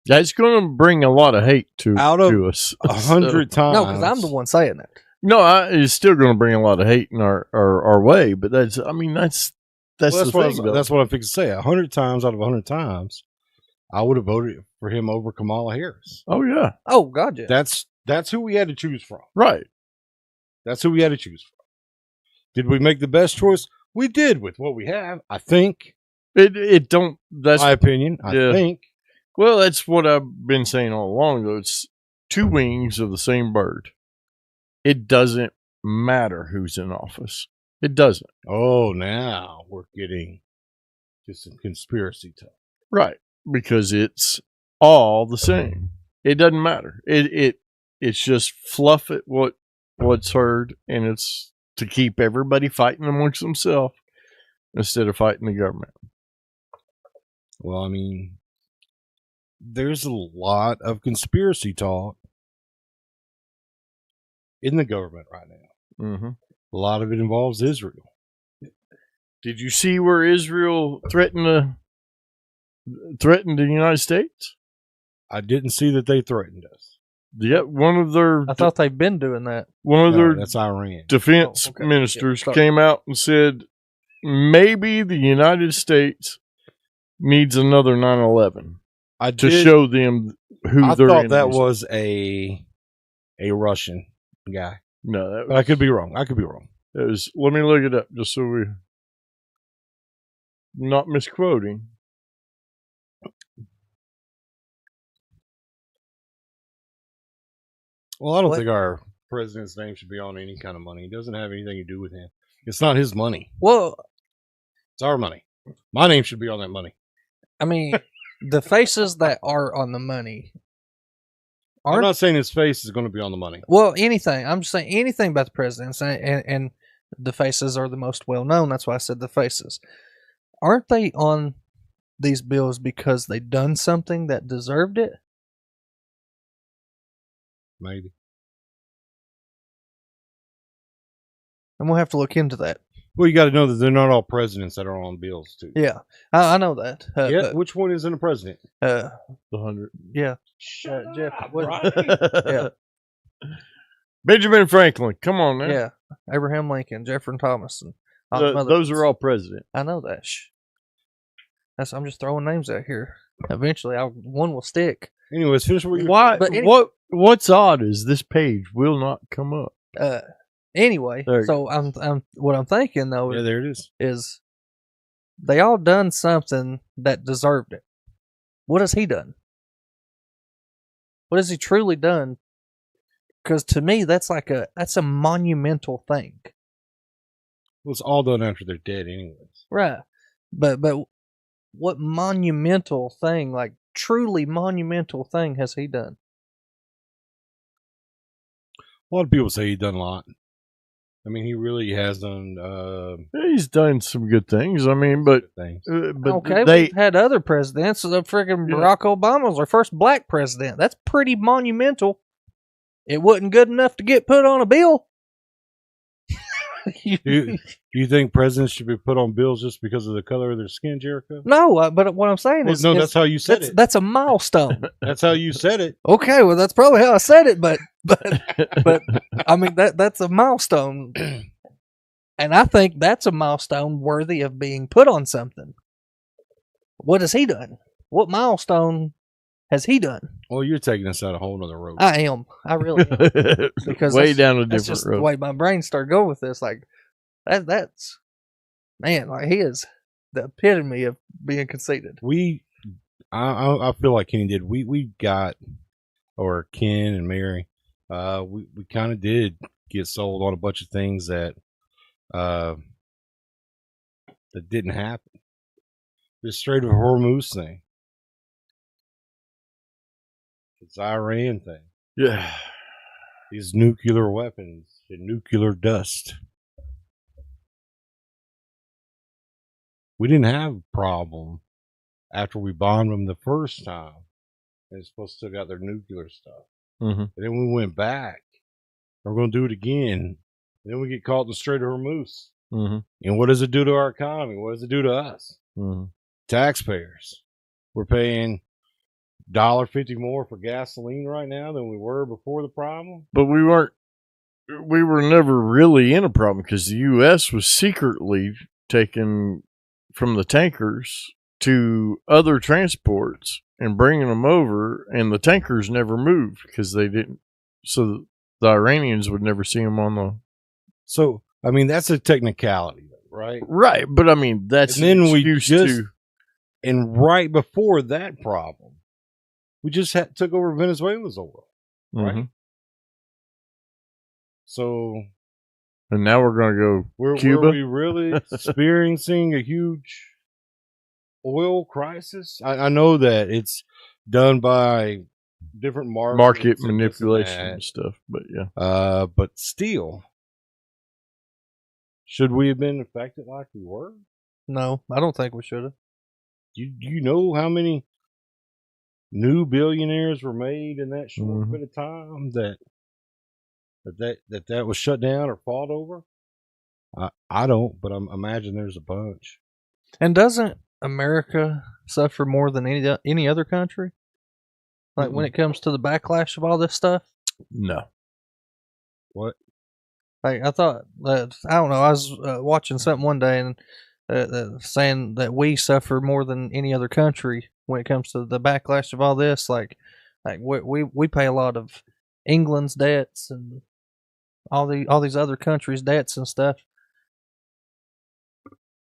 That's going to bring a lot of hate to us. 100 times. No, because I'm the one saying it. No, it's still going to bring a lot of hate in our way. But that's the thing. That's what I'm fixing to say. 100 times out of 100 times, I would have voted for him over Kamala Harris. Oh yeah. Oh God, yeah. That's who we had to choose from. Right. That's who we had to choose from. Did we make the best choice? We did with what we have. I think. That's my opinion. I think. Well, that's what I've been saying all along, though. It's two wings of the same bird. It doesn't matter who's in office. It doesn't. Oh, now we're getting to some conspiracy talk. Right. Because it's all the same. It doesn't matter. It's just fluff at what's heard, and it's to keep everybody fighting amongst themselves instead of fighting the government. Well, I mean, there's a lot of conspiracy talk in the government right now. A lot of it involves Israel. Did you see where Israel threatened the United States? I didn't see that they threatened us. Yeah, one of their I thought they've been doing that. one of No, their that's Iran. defense Oh, okay. ministers Yeah, sorry. came out and said maybe the United States needs another 9/11 I to did- show them who I their thought that enemies was a Russian guy. are. No, that But I could be wrong. I could be wrong. was. Let me look it up just so we're not misquoting. Well, I don't What? think our president's name should be on any kind of money. It doesn't have anything to do with him. It's not his money. Well, It's our money. My name should be on that money. I mean, the faces that are on the money I'm aren't. not saying his face is going to be on the money. Well, anything. I'm just saying anything about the presidents, and the faces are the most well known. That's why I said the faces. Aren't they on these bills because they done something that deserved it? Maybe. And we'll have to look into that. Well, you got to know that they're not all presidents that are on bills, too. Yeah, I know that. Yeah, which one isn't a president? The 100. Yeah. Jeff, what? Yeah. Benjamin Franklin. Come on, man. Yeah, Abraham Lincoln, Jefferson Thomas, and all them other Those ones. are all president. I know that. I'm just throwing names out here. Eventually, one will stick. Anyways, finish what you're Why? But What's odd is this page will not come up. Anyway, There you so I'm what I'm thinking though Yeah, there it is. is they all done something that deserved it. What has he done? What has he truly done? Because to me, that's a monumental thing, Well, it's all done after they're dead, anyways. right? But what monumental thing, like truly monumental thing, has he done? A lot of people say he's done a lot. I mean, he really has done He's done some good things. I mean, but things. Okay, they we've had other presidents. The freaking Yeah. Barack Obama was our first black president. That's pretty monumental. It wasn't good enough to get put on a bill. Do you think presidents should be put on bills just because of the color of their skin, Jericho? No, but what I'm saying Well, is, no, that's how you said it. that's a milestone. That's how you said it. Okay, well, that's probably how I said it, but I mean that's a milestone, and I think that's a milestone worthy of being put on something. What has he done? What milestone has he done? Well, you're taking us out a whole other road. I am. I really am. Because way that's- down a That's different just road. the way my brain started going with this. Like that's man, like he is the epitome of being conceited. I feel like Kenny did. We got, or Ken and Mary, we kind of did get sold on a bunch of things that didn't happen. This Strait of Hormuz thing, this Iran thing, Yeah. these nuclear weapons and nuclear dust. We didn't have a problem after we bombed them the first time. They're supposed to still got their nuclear stuff. Mm-hmm. And then we went back. We're going to do it again. And then we get caught in the Strait of Hormuz. Mm-hmm. And what does it do to our economy? What does it do to us? Mm-hmm. Taxpayers. We're paying $1.50 more for gasoline right now than we were before the problem. But we were never really in a problem because the U.S. was secretly taking from the tankers to other transports and bringing them over, and the tankers never moved because they didn't. So the Iranians would never see them on the. So, I mean, that's a technicality, right? Right, but I mean that's And then an we excuse just- to. And right before that problem, we just took over Venezuela's oil, right? Mhm. So And now we're going to go were Cuba. we really experiencing a huge oil crisis? I know that it's done by different market and this and manipulation that. and stuff, but yeah. But still, should we have been affected like we were? No, I don't think we should have. You know how many new billionaires were made in that short Mhm. bit of time that was shut down or fought over? I don't, but I imagine there's a bunch. And doesn't America suffer more than any other country? Like when it comes to the backlash of all this stuff? No. What? Like I thought, I don't know. I was watching something one day and saying that we suffer more than any other country when it comes to the backlash of all this. Like we pay a lot of England's debts and all these other countries' debts and stuff.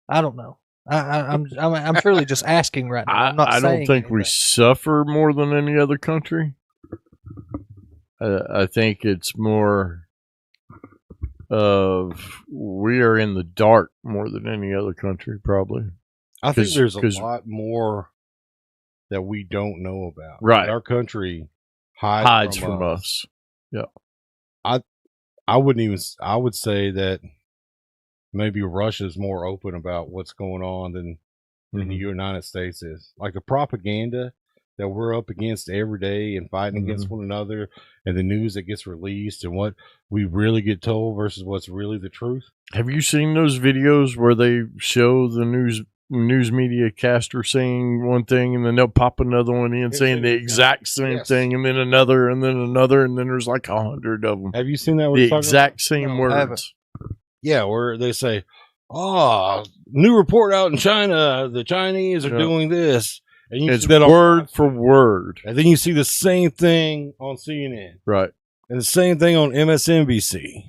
I don't know. I'm truly just asking right now. I'm not I don't saying think we anything. suffer more than any other country. I think it's more of we are in the dark more than any other country, probably. I think there's a 'cause- lot more that we don't know about. Right. Our country hides from us. Yeah. I wouldn't even. I would say that maybe Russia's more open about what's going on than the United States is. Like the propaganda that we're up against every day and fighting against one another, and the news that gets released and what we really get told versus what's really the truth. Have you seen those videos where they show the news media caster saying one thing and then they'll pop another one in saying the exact same thing and then another and then another and then there's like 100 of them. Have you seen that? The exact same words. Yeah, where they say, "Oh, new report out in China, the Chinese are doing this," and you It's see that word for word, and then you see the same thing on CNN, right? And the same thing on MSNBC.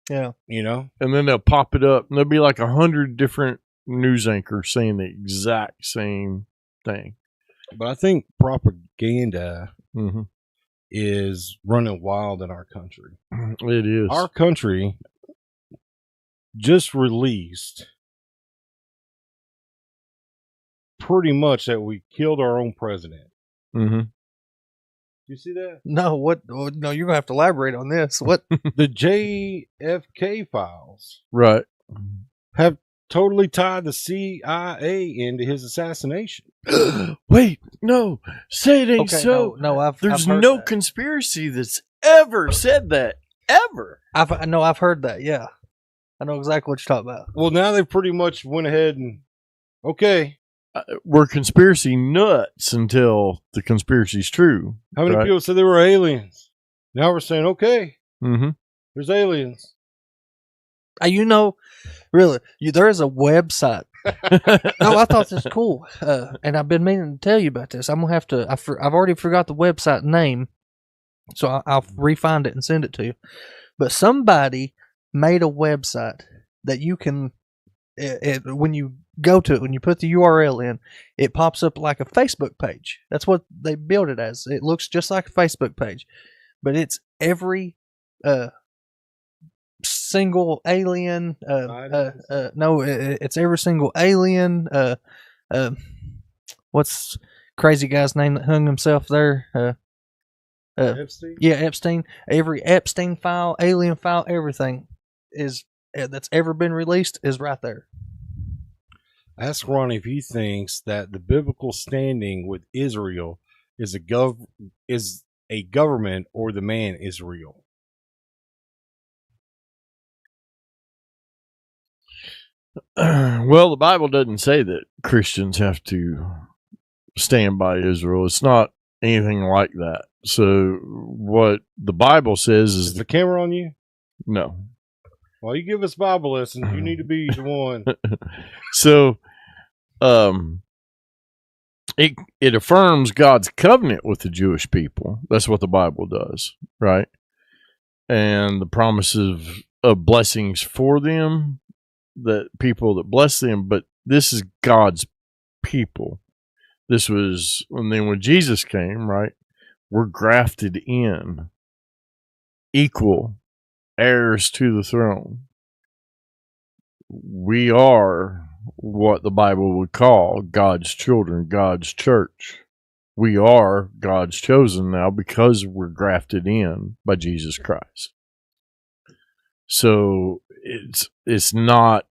Yeah, you know, and then they'll pop it up and there'll be like 100 different news anchors saying the exact same thing. But I think propaganda is running wild in our country. It is. Our country just released pretty much that we killed our own president. Mm-hmm. You see that? No, what? No, you're gonna have to elaborate on this. What? The JFK files, right, have totally tied the CIA into his assassination. Wait, no, say it ain't Okay, so. no, there's I've heard no that. conspiracy that's ever said that ever. I've heard that. Yeah, I know exactly what you're talking about. Well, now they pretty much went ahead and we're conspiracy nuts until the conspiracy's true. How many right? people said they were aliens? Now we're saying, okay, Mm-hmm. there's aliens. You know, really, there is a website. No, I thought this was cool, and I've been meaning to tell you about this. I'm gonna have to. I've already forgot the website name, so I'll re-find it and send it to you. But somebody made a website that you can, when you go to it, when you put the URL in, it pops up like a Facebook page. That's what they built it as. It looks just like a Facebook page, but it's every single alien. No, it's every single alien. What's crazy guy's name that hung himself there? Epstein? Yeah, Epstein. Every Epstein file, alien file, everything is that's ever been released is right there. Ask Ronnie if he thinks that the biblical standing with Israel is a government or the man Israel. Well, the Bible doesn't say that Christians have to stand by Israel. It's not anything like that. So what the Bible says is the camera on you? No. Well, you give us Bible lessons. You need to be the one. So, it affirms God's covenant with the Jewish people. That's what the Bible does, right? And the promises of blessings for them, that people that bless them. But this is God's people. This was, and then when Jesus came, right? We're grafted in, equal heirs to the throne. We are what the Bible would call God's children, God's church. We are God's chosen now because we're grafted in by Jesus Christ. So it's not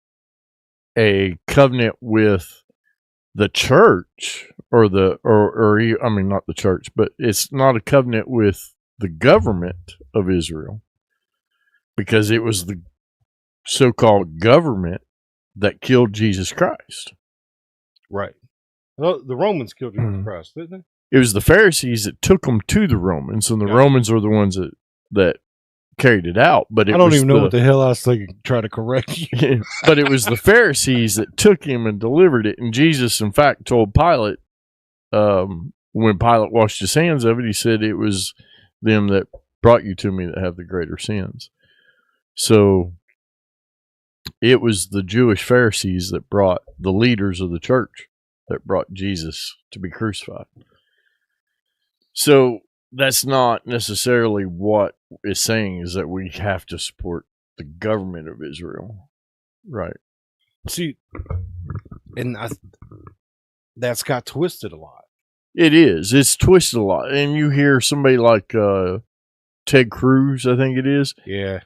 a covenant with the church or I mean not the church, but it's not a covenant with the government of Israel, because it was the so-called government that killed Jesus Christ. Right. Well, the Romans killed Jesus Christ, didn't It was the Pharisees that took them to the Romans, and the Romans were the ones that carried it out. But I don't even know what the hell I was thinking. Try to correct you. But it was the Pharisees that took him and delivered it. And Jesus, in fact, told Pilate, when Pilate washed his hands of it, he said it was them that brought you to me that have the greater sins. So it was the Jewish Pharisees that brought the leaders of the church that brought Jesus to be crucified. So that's not necessarily what it's saying, is that we have to support the government of Israel. Right. See, and that's got twisted a lot. It is. It's twisted a lot. And you hear somebody like Ted Cruz, I think it is,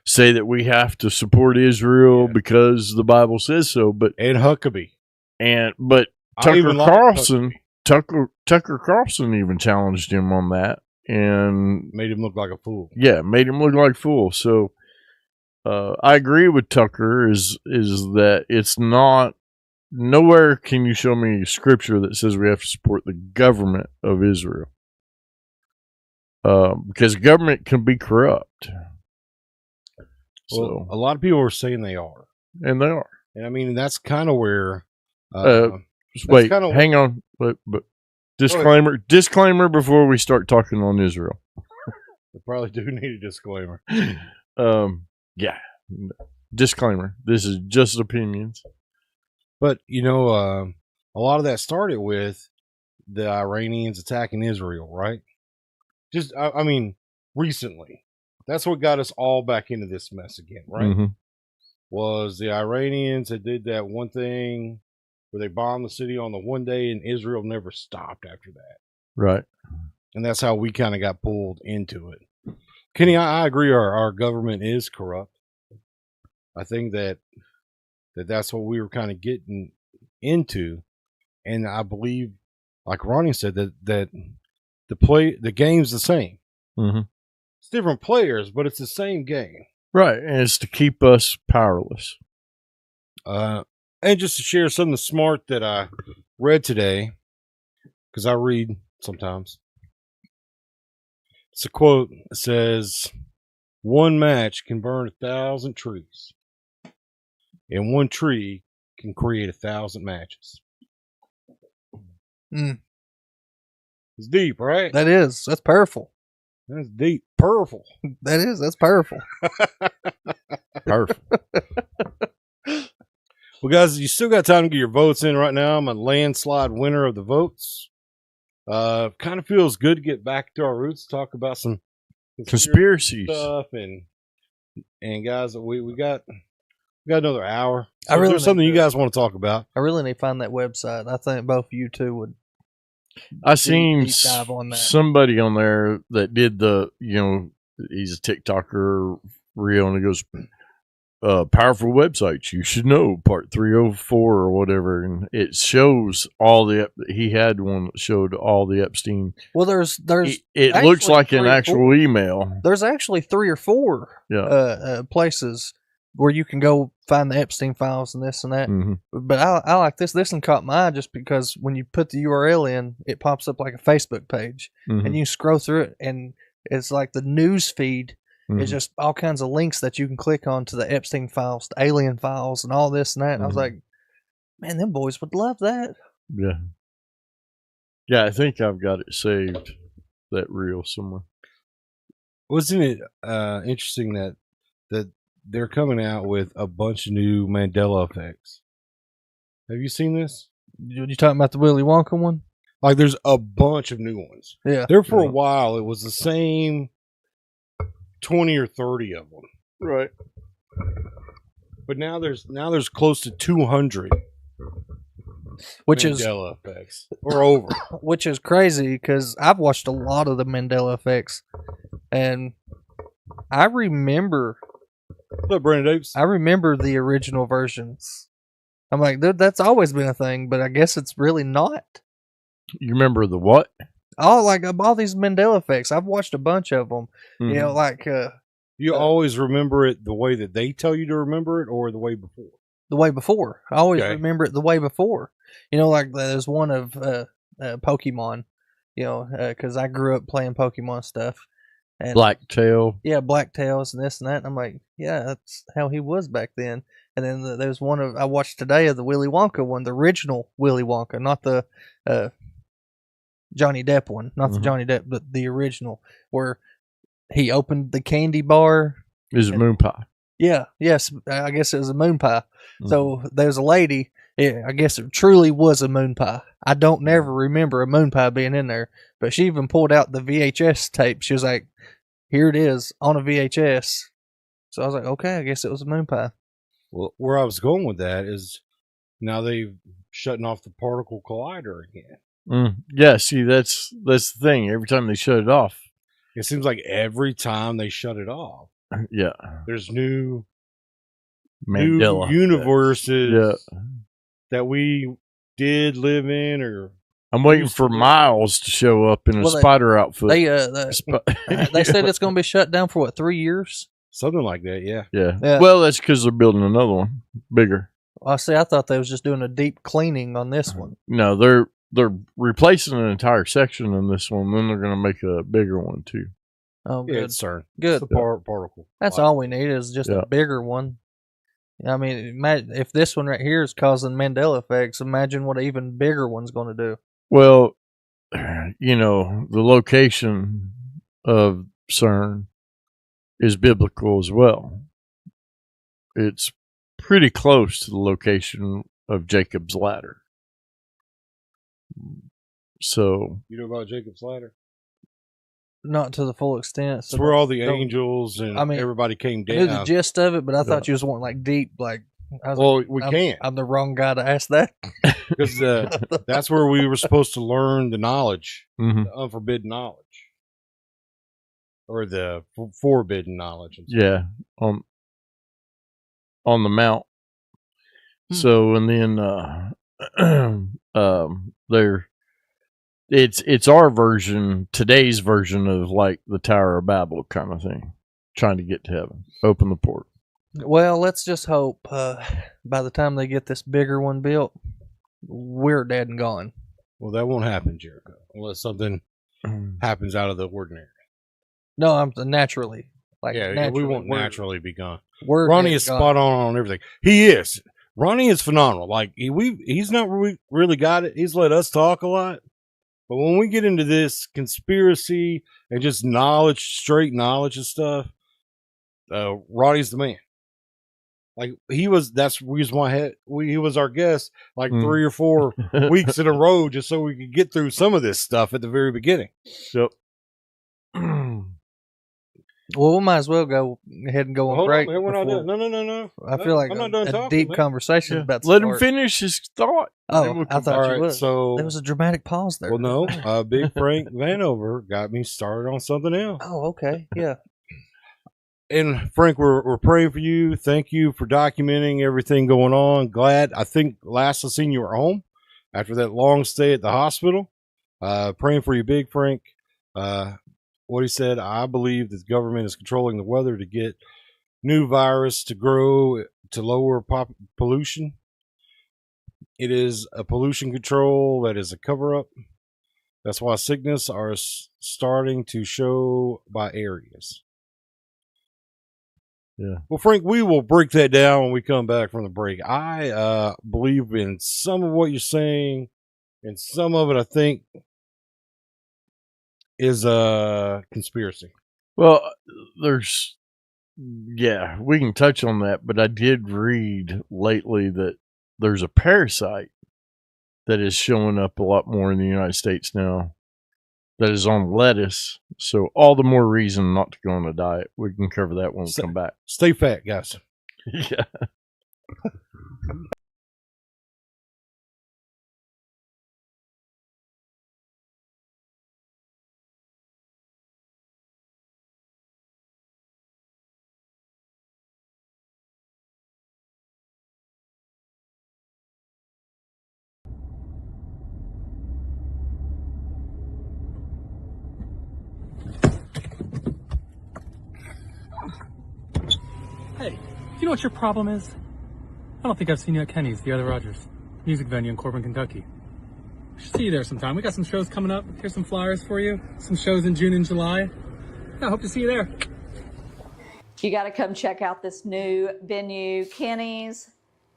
say that we have to support Israel because the Bible says so. And Huckabee. But Tucker Carlson even challenged him on that and made him look like a fool. Yeah, made him look like a fool. So I agree with Tucker is that it's not, nowhere can you show me scripture that says we have to support the government of Israel. Because government can be corrupt. Well, a lot of people are saying they are. And they are. And I mean, that's kind of where... wait, hang on. But disclaimer before we start talking on Israel. We probably do need a disclaimer. Yeah. Disclaimer. This is just opinions. But, you know, a lot of that started with the Iranians attacking Israel, right? Just, I mean, recently. That's what got us all back into this mess again, right? Mm-hmm. Was the Iranians that did that one thing where they bombed the city on the one day and Israel never stopped after that. Right. And that's how we kind of got pulled into it. Kenny, I agree our government is corrupt. I think that's what we were kind of getting into. And I believe, like Ronnie said, that the game's the same. Mm-hmm. It's different players, but it's the same game. Right. And it's to keep us powerless. And just to share something smart that I read today, because I read sometimes. It's a quote that says, "One match can burn 1,000 trees, and one tree can create 1,000 matches." It's deep, right? That is. That's powerful. That's deep. Powerful. That is. That's powerful. Powerful. Well, guys, you still got time to get your votes in right now. I'm a landslide winner of the votes. Kind of feels good to get back to our roots, talk about some conspiracy stuff, and guys, we got another hour. So I really there's something you guys want to talk about. I really need to find that website. I think both of you two would. I seen deep dive on that. Somebody on there that did he's a TikToker reel, and he goes, powerful websites you should know, part 304 or whatever, and it shows he had one that showed all the Epstein. Well, there's it looks like an actual email. There's actually 3 or 4 places where you can go find the Epstein files and this and that. Mm-hmm. But I like this. This one caught my eye just because when you put the URL in, it pops up like a Facebook page, mm-hmm. and you scroll through it, and it's like the news feed. Mm-hmm. It's just all kinds of links that you can click on to the Epstein files, the alien files, and all this and that. And mm-hmm. I was like, man, them boys would love that. Yeah. Yeah, I think I've got it saved, that reel somewhere. Wasn't it interesting that they're coming out with a bunch of new Mandela effects? Have you seen this? You talking about the Willy Wonka one? Like, there's a bunch of new ones. Yeah. There for a while, it was the same 20 or 30 of them. Right. But now there's close to 200 which Mandela effects or over. Which is crazy because I've watched a lot of the Mandela effects, and I remember Look, Brandon Davis. I remember the original versions. I'm like, that's always been a thing, but I guess it's really not. You remember the what? All these Mandela effects. I've watched a bunch of them. Mm-hmm. You know, like you always remember it the way that they tell you to remember it, or the way before? The way before. I always remember it the way before. You know, like there's one of Pokemon. You know, because I grew up playing Pokemon stuff. And Blacktail. yeah, Blacktails and this and that. And I'm like, yeah, that's how he was back then. And then there's one I watched today of the Willy Wonka one, the original Willy Wonka, not the Johnny Depp one, not the Johnny Depp, but the original, where he opened the candy bar. Is a moon pie. Yeah, yes, I guess it was a moon pie. So there's a lady. Yeah, I guess it truly was a moon pie. I don't never remember a moon pie being in there, but she even pulled out the VHS tape. She was like, "Here it is on a VHS." So I was like, "Okay, I guess it was a moon pie." Well, where I was going with that is now they've shutting off the particle collider again. Yeah, see, that's the thing. Every time they shut it off, it seems like every time they shut it off, yeah, there's new Mandela universes that we did live in. Or I'm waiting for Miles to show up in a spider outfit. They said it's going to be shut down for what, 3 years? Something like that, yeah. Yeah. Well, that's because they're building another one, bigger. I see. I thought they was just doing a deep cleaning on this one. No, they're replacing an entire section in this one. Then they're going to make a bigger one too. Oh, good. Yeah, it's CERN. Good. It's the particle. That's all we need is just a bigger one. I mean, imagine if this one right here is causing Mandela effects, imagine what an even bigger one's going to do. Well, you know, the location of CERN is biblical as well. It's pretty close to the location of Jacob's ladder. So you know about Jacob's ladder? Not to the full extent. So it's where all the angels and everybody came down. I knew the gist of it, but I thought you was wanting like deep, like. We can't. I'm the wrong guy to ask that. Because that's where we were supposed to learn the knowledge, the unforbidden knowledge. Or the forbidden knowledge. Yeah, on the mount. So, and then it's our version, today's version of like the Tower of Babel kind of thing, trying to get to heaven, open the port. Well, let's just hope by the time they get this bigger one built, we're dead and gone. Well, that won't happen, Jericho, unless something happens out of the ordinary. No, I'm naturally. We won't naturally be gone. Ronnie is spot on everything. He is. Ronnie is phenomenal. Like he's not really got it. He's let us talk a lot, but when we get into this conspiracy and just knowledge, straight knowledge and stuff, Ronnie's the man. Like that's the reason why he was our guest like 3 or 4 weeks in a row, just so we could get through some of this stuff at the very beginning. Yep. Well, we might as well go ahead and go on break. We're not done. No. I feel like I'm not done talking, deep man. conversation about. Let him finish his thought. Oh, I thought you would. So there was a dramatic pause there. Well, no, Big Frank Vanover got me started on something else. Oh, okay, yeah. And Frank, we're praying for you. Thank you for documenting everything going on. I think last I seen you were home after that long stay at the hospital. Praying for you, Big Frank. What he said, I believe that the government is controlling the weather to get new virus to grow to lower pollution. It is a pollution control that is a cover-up. That's why sickness are starting to show by areas. Yeah. Well, Frank, we will break that down when we come back from the break. I believe in some of what you're saying, and some of it I think is a conspiracy. Well, we can touch on that, but I did read lately that there's a parasite that is showing up a lot more in the United States now that is on lettuce. So all the more reason not to go on a diet. We can cover that when we come back. Stay fat, guys. Yeah. Hey, you know what your problem is? I don't think I've seen you at Kenny's, the other Rogers music venue in Corbin, Kentucky. Should see you there sometime. We got some shows coming up. Here's some flyers for you. Some shows in June and July. Yeah, I hope to see you there. You got to come check out this new venue, Kenny's.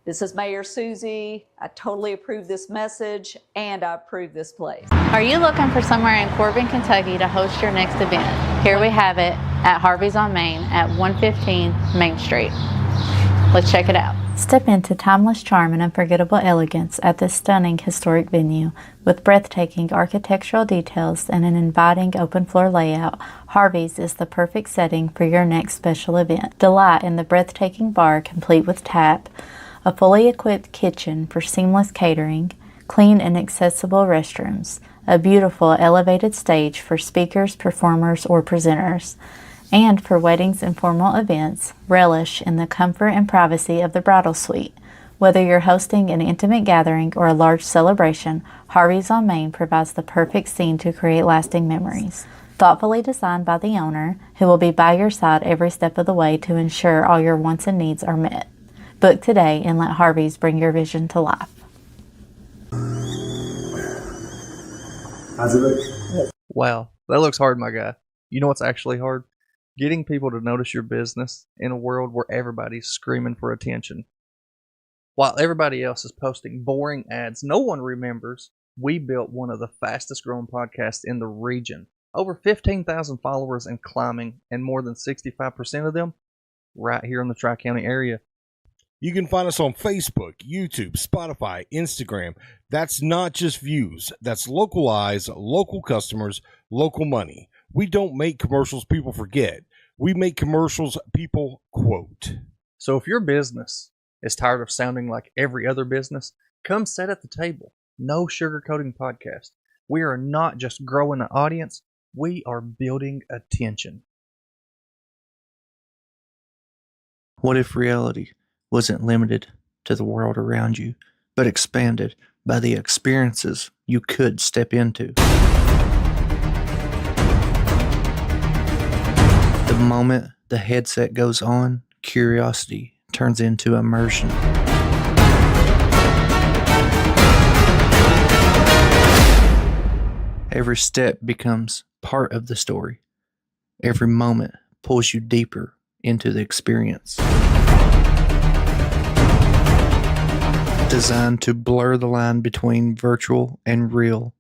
This is Mayor Susie. I totally approve this message and I approve this place. Are you looking for somewhere in Corbin, Kentucky to host your next event? Here we have it at Harvey's on Main at 115 Main Street. Let's check it out. Step into timeless charm and unforgettable elegance at this stunning historic venue. With breathtaking architectural details and an inviting open floor layout, Harvey's is the perfect setting for your next special event. Delight in the breathtaking bar complete with tap, a fully equipped kitchen for seamless catering, clean and accessible restrooms, a beautiful elevated stage for speakers, performers, or presenters. And for weddings and formal events, relish in the comfort and privacy of the bridal suite. Whether you're hosting an intimate gathering or a large celebration, Harvey's on Main provides the perfect scene to create lasting memories. Thoughtfully designed by the owner, who will be by your side every step of the way to ensure all your wants and needs are met. Book today and let Harvey's bring your vision to life. How's it look? Wow, that looks hard, my guy. You know what's actually hard? Getting people to notice your business in a world where everybody's screaming for attention. While everybody else is posting boring ads no one remembers, we built one of the fastest growing podcasts in the region. Over 15,000 followers and climbing, and more than 65% of them right here in the Tri-County area. You can find us on Facebook, YouTube, Spotify, Instagram. That's not just views. That's local eyes, local customers, local money. We don't make commercials people forget. We make commercials people quote. So if your business is tired of sounding like every other business, come sit at the table. No sugarcoating podcast. We are not just growing an audience. We are building attention. What if reality wasn't limited to the world around you, but expanded by the experiences you could step into? The moment the headset goes on, curiosity turns into immersion. Every step becomes part of the story. Every moment pulls you deeper into the experience. Designed to blur the line between virtual and real,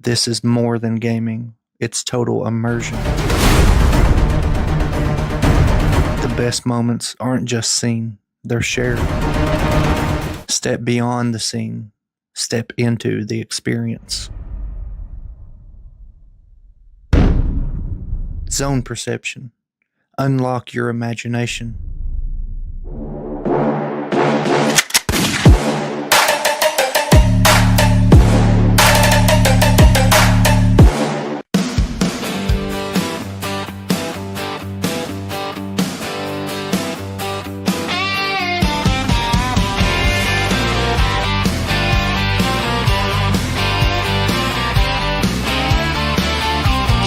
this is more than gaming. It's total immersion. The best moments aren't just seen, they're shared. Step beyond the scene, step into the experience. Zone perception. Unlock your imagination.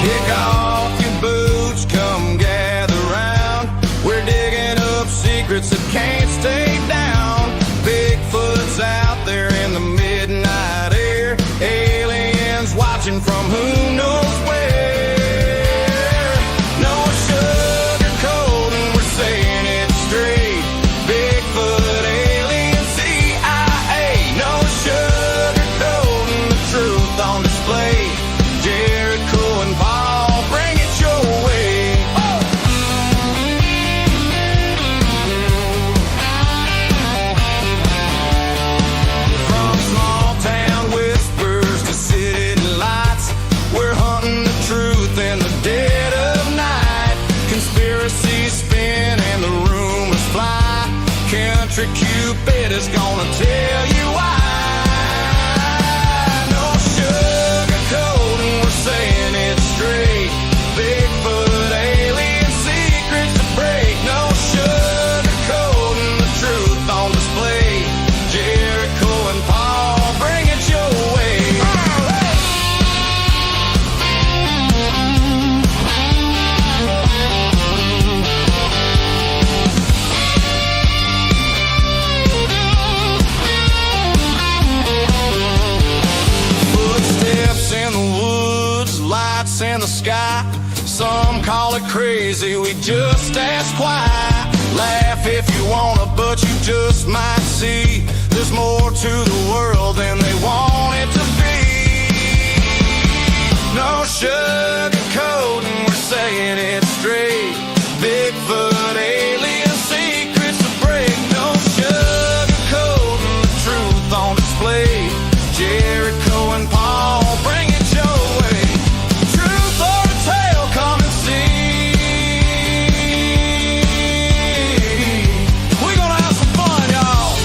Kick off your boots, come gather round. We're digging up secrets that can't stay down. Bigfoot's out there in the midnight air. Aliens watching from who knows where. No sugarcoating, we're saying it straight. Bigfoot, alien, CIA. No sugarcoating, the truth on display. Jericho and Paul, bring it your way. From small town whispers to city lights, we're hunting the truth in the dead of night. Conspiracies spin and the rumors fly. Country Cupid is gonna tell you why. No sugarcoating, we're saying it straight. Bigfoot, alien, secrets to break. No sugarcoating, the truth on display. Jericho and Paul, bring it your way. crazy, we just ask why. Laugh if you wanna, but you just might see there's more to the world than they want it to be. No sugarcoating, we're saying it straight. Bigfoot, alien secrets to break. No sugarcoating, the truth on display. Jericho and Paul, bring it your way. Truth or a tale, come and see. We're gonna have some fun, y'all.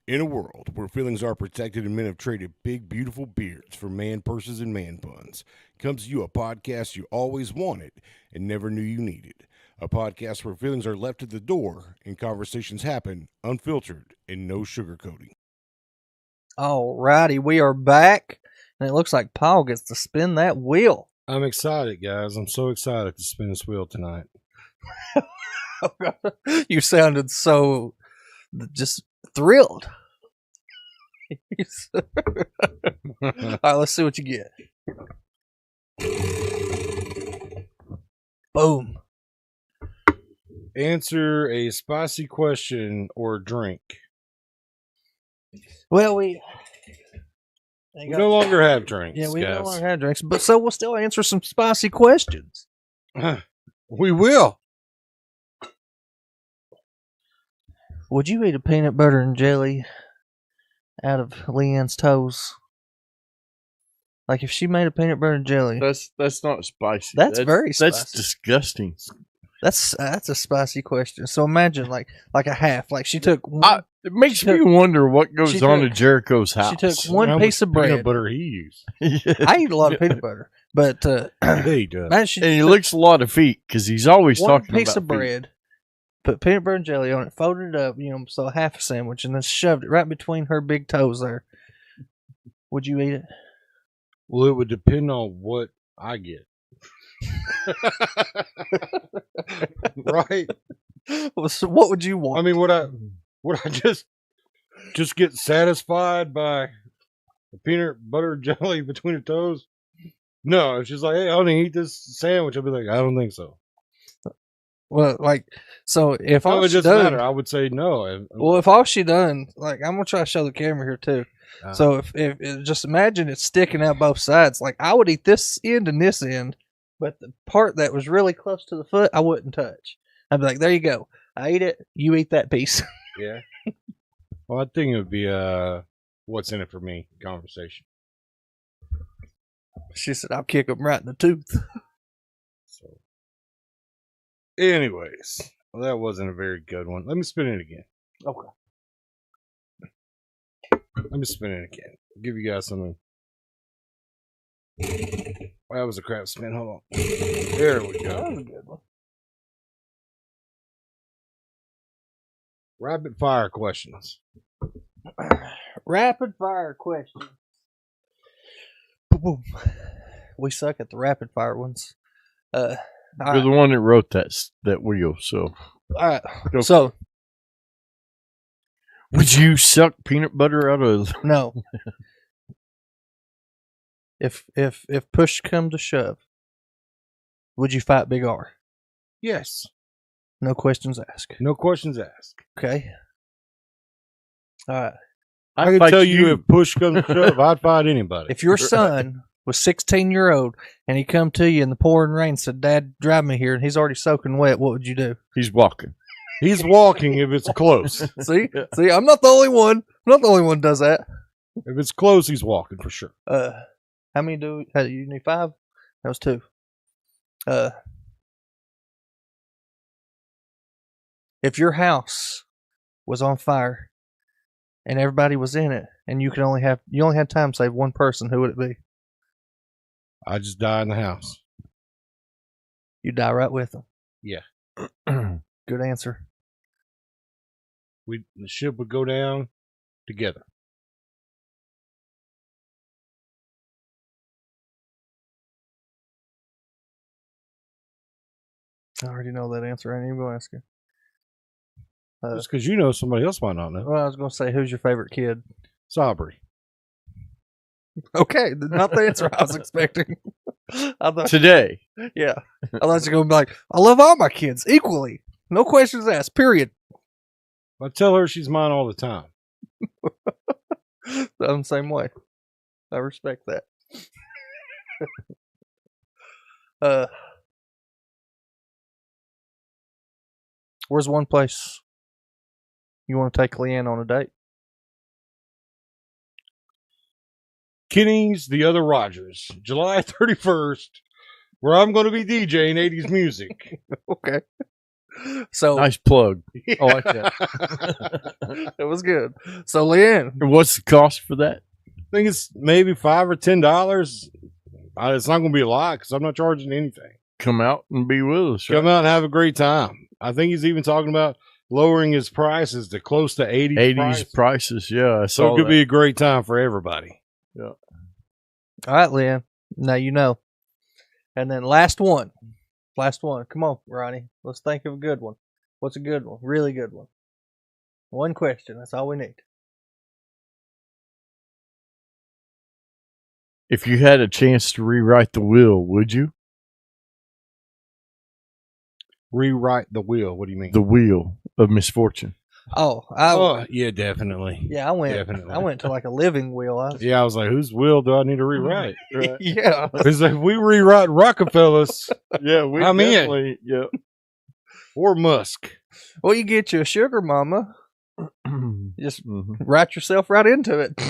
In a world where feelings are protected and men have traded big, beautiful beards for man purses and man buns, comes to you a podcast you always wanted and never knew you needed. A podcast where feelings are left at the door and conversations happen unfiltered and no sugarcoating. Alrighty, we are back, and it looks like Paul gets to spin that wheel. I'm excited, guys. I'm so excited to spin this wheel tonight. You sounded so just thrilled. All right, let's see what you get. Boom. Answer a spicy question or drink. Well, we no longer have drinks. Yeah, we guys. no longer have drinks, but so we'll still answer some spicy questions. We will. Would you eat a peanut butter and jelly out of Leanne's toes? Like if she made a peanut butter and jelly. That's not spicy. That's very spicy. That's disgusting. That's a spicy question. So imagine like a half. Like she took one. It makes me wonder what goes on in Jericho's house. She took one piece of bread. Peanut butter he used. I eat a lot of peanut butter, but he does. imagine And he licks a lot of feet because he's always one talking about piece of bread, put peanut butter and jelly on it, folded it up, so half a sandwich, and then shoved it right between her big toes there. Would you eat it? Well, it would depend on what I get. Right? So what would you want? I mean, would I just get satisfied by the peanut butter jelly between her toes? No, if she's like, hey, I want to eat this sandwich, I'll be like, I don't think so. Well, so if all it she doesn't done, matter. I would say no. Well, if all she done, I'm gonna try to show the camera here too. So if just imagine it's sticking out both sides. Like I would eat this end and this end, but the part that was really close to the foot, I wouldn't touch. I'd be like, there you go. I eat it. You eat that piece. Yeah. Well, I think it would be what's in it for me conversation. She said, I'll kick him right in the tooth. So, anyways, well, that wasn't a very good one. Let me spin it again. Okay. Let me spin it again. I'll give you guys something. Well, that was a crap spin. Hold on. There we go. That was a good one. Rapid fire questions. Rapid fire questions. Boom. We suck at the rapid fire ones. You're the one that wrote that wheel, so. All right. So, would you suck peanut butter out of? No. If push come to shove, would you fight Big R? Yes. No questions asked. No questions asked. Okay. All right. I can tell you if push comes to shove, I'd fight anybody. If your son was 16-year-old and he come to you in the pouring rain and said, Dad, drive me here, and he's already soaking wet, what would you do? He's walking. He's walking if it's close. See, I'm not the only one. I'm not the only one who does that. If it's close, he's walking for sure. How many do you need? 5? That was 2. If your house was on fire and everybody was in it, and you only had time to save one person, who would it be? I just die in the house. You die right with them. Yeah. Good answer. The ship would go down together. I already know that answer. I ain't even going to ask you. Just because you know, somebody else might not know. Well, I was going to say, who's your favorite kid? Sabri. Okay, not the answer I was expecting. I thought, Today. yeah. I thought you were going to be like, I love all my kids equally. No questions asked, period. I tell her she's mine all the time. I'm the same way. I respect that. Where's one place you want to take Leanne on a date? Kenny's The Other Rogers, July 31st, where I'm going to be DJing 80s music. Okay. So Nice plug. I like that. It was good. So Leanne, And what's the cost for that? I think it's maybe $5 or $10. It's not going to be a lot because I'm not charging anything. Come out and be with us. Come out and have a great time. I think he's even talking about lowering his prices to close to 80s prices. Yeah, I So saw it could that. be a great time for everybody. Yeah. all right, Leanne. Now you know. And then last one. Come on, Ronnie. Let's think of a good one. What's a good one? Really good one. One question. That's all we need. If you had a chance to rewrite the will, would you? Rewrite the wheel. What do you mean? The wheel of misfortune. Oh, yeah, definitely. Yeah, I went. Definitely. I went to like a living wheel. Yeah, I was like, whose will do I need to rewrite? Right. Yeah. Because if we rewrite Rockefellers Yeah, we I'm in. definitely. Yeah. or Musk, Well, you get you a sugar mama. Just Mhm. write yourself right into it.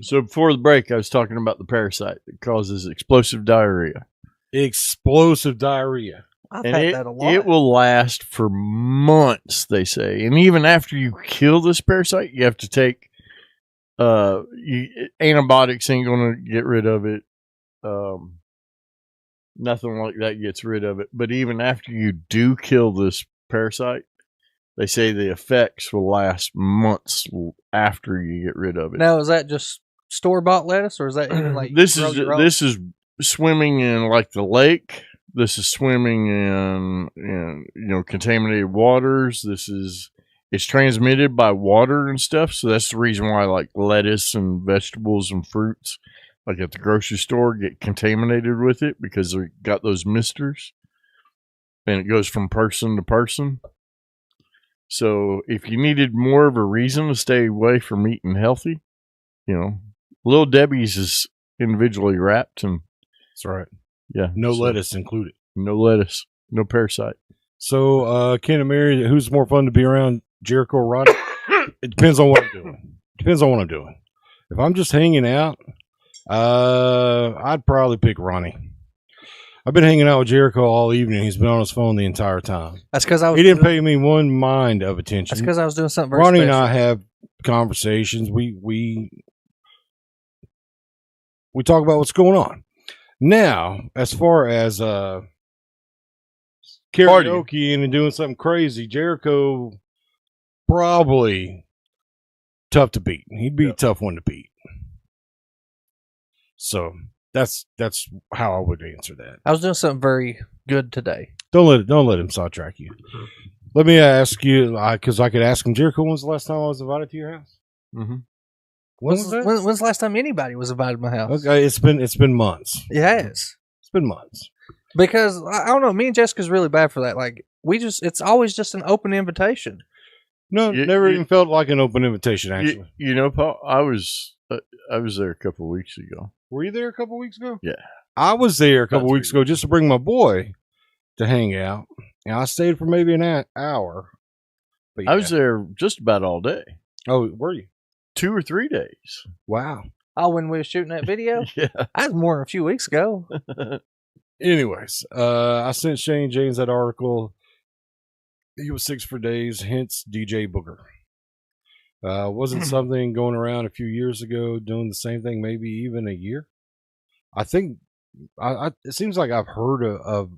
So before the break, I was talking about the parasite that causes explosive diarrhea. explosive diarrhea. I've And had that a lot. it will last for months, they say. And even after you kill this parasite, you have to take antibiotics ain't going to get rid of it. Nothing like that gets rid of it. But even after you do kill this parasite, they say the effects will last months after you get rid of it. Now, is that just store bought lettuce, or is that even like this grow is your own? this is swimming in like the lake. This is swimming in contaminated waters. It's transmitted by water and stuff. So that's the reason why like lettuce and vegetables and fruits, like at the grocery store, get contaminated with it because they got those misters, and it goes from person to person. So if you needed more of a reason to stay away from eating healthy, Little Debbie's is individually wrapped, and That's right. yeah, No so lettuce included. no lettuce, no parasite. So, Ken and Mary, who's more fun to be around, Jericho or Ronnie? It depends on what I'm doing. If I'm just hanging out, I'd probably pick Ronnie. I've been hanging out with Jericho all evening. He's been on his phone the entire time. That's because I was. He didn't pay me one mind of attention. That's because I was doing something very Ronnie special. and I have conversations. We talk about what's going on. Now, as far as karaoke and doing something crazy, Jericho probably tough to beat. He'd be a tough one to beat. So that's how I would answer that. I was doing something very good today. Don't let him sidetrack you. Let me ask you, because I could ask him, Jericho, when's the last time I was invited to your house? Mm-hmm. When was that? When's the last time anybody was invited to my house? Okay, it's been months. It has. It's been months. Because I don't know, me and Jessica's really bad for that. Like it's always just an open invitation. No, never even felt like an open invitation. Actually, Paul, I was there a couple of weeks ago. Were you there a couple weeks ago? Yeah, I was there a couple About weeks ago just to bring my boy to hang out, and I stayed for maybe an hour. But I was there just about all day. Oh, were you? 2 or 3 days. Wow. Oh, when we were shooting that video? Yeah. That was more than a few weeks ago. Anyways, I sent Shane James that article. He was 6 for days, hence DJ Booger. Wasn't something going around a few years ago doing the same thing, maybe even a year? I think it seems like I've heard of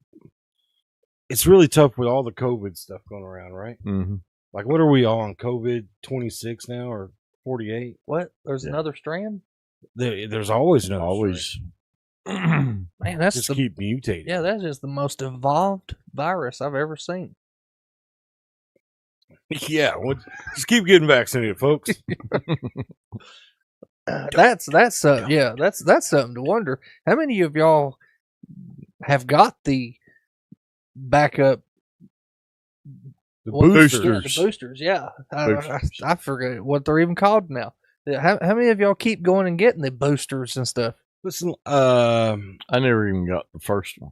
it's really tough with all the COVID stuff going around, right? Mm-hmm. Like, what are we on? COVID 26 now or 48? What? There's another strand? There's always another Always. Man, that's just keep mutating. Yeah, that's just the most evolved virus I've ever seen. Yeah, just keep getting vaccinated, folks. That's something to wonder. How many of y'all have got the backup Boosters. Yeah, the boosters, yeah. I forget what they're even called now. How many of y'all keep going and getting the boosters and stuff? Listen, I never even got the first one.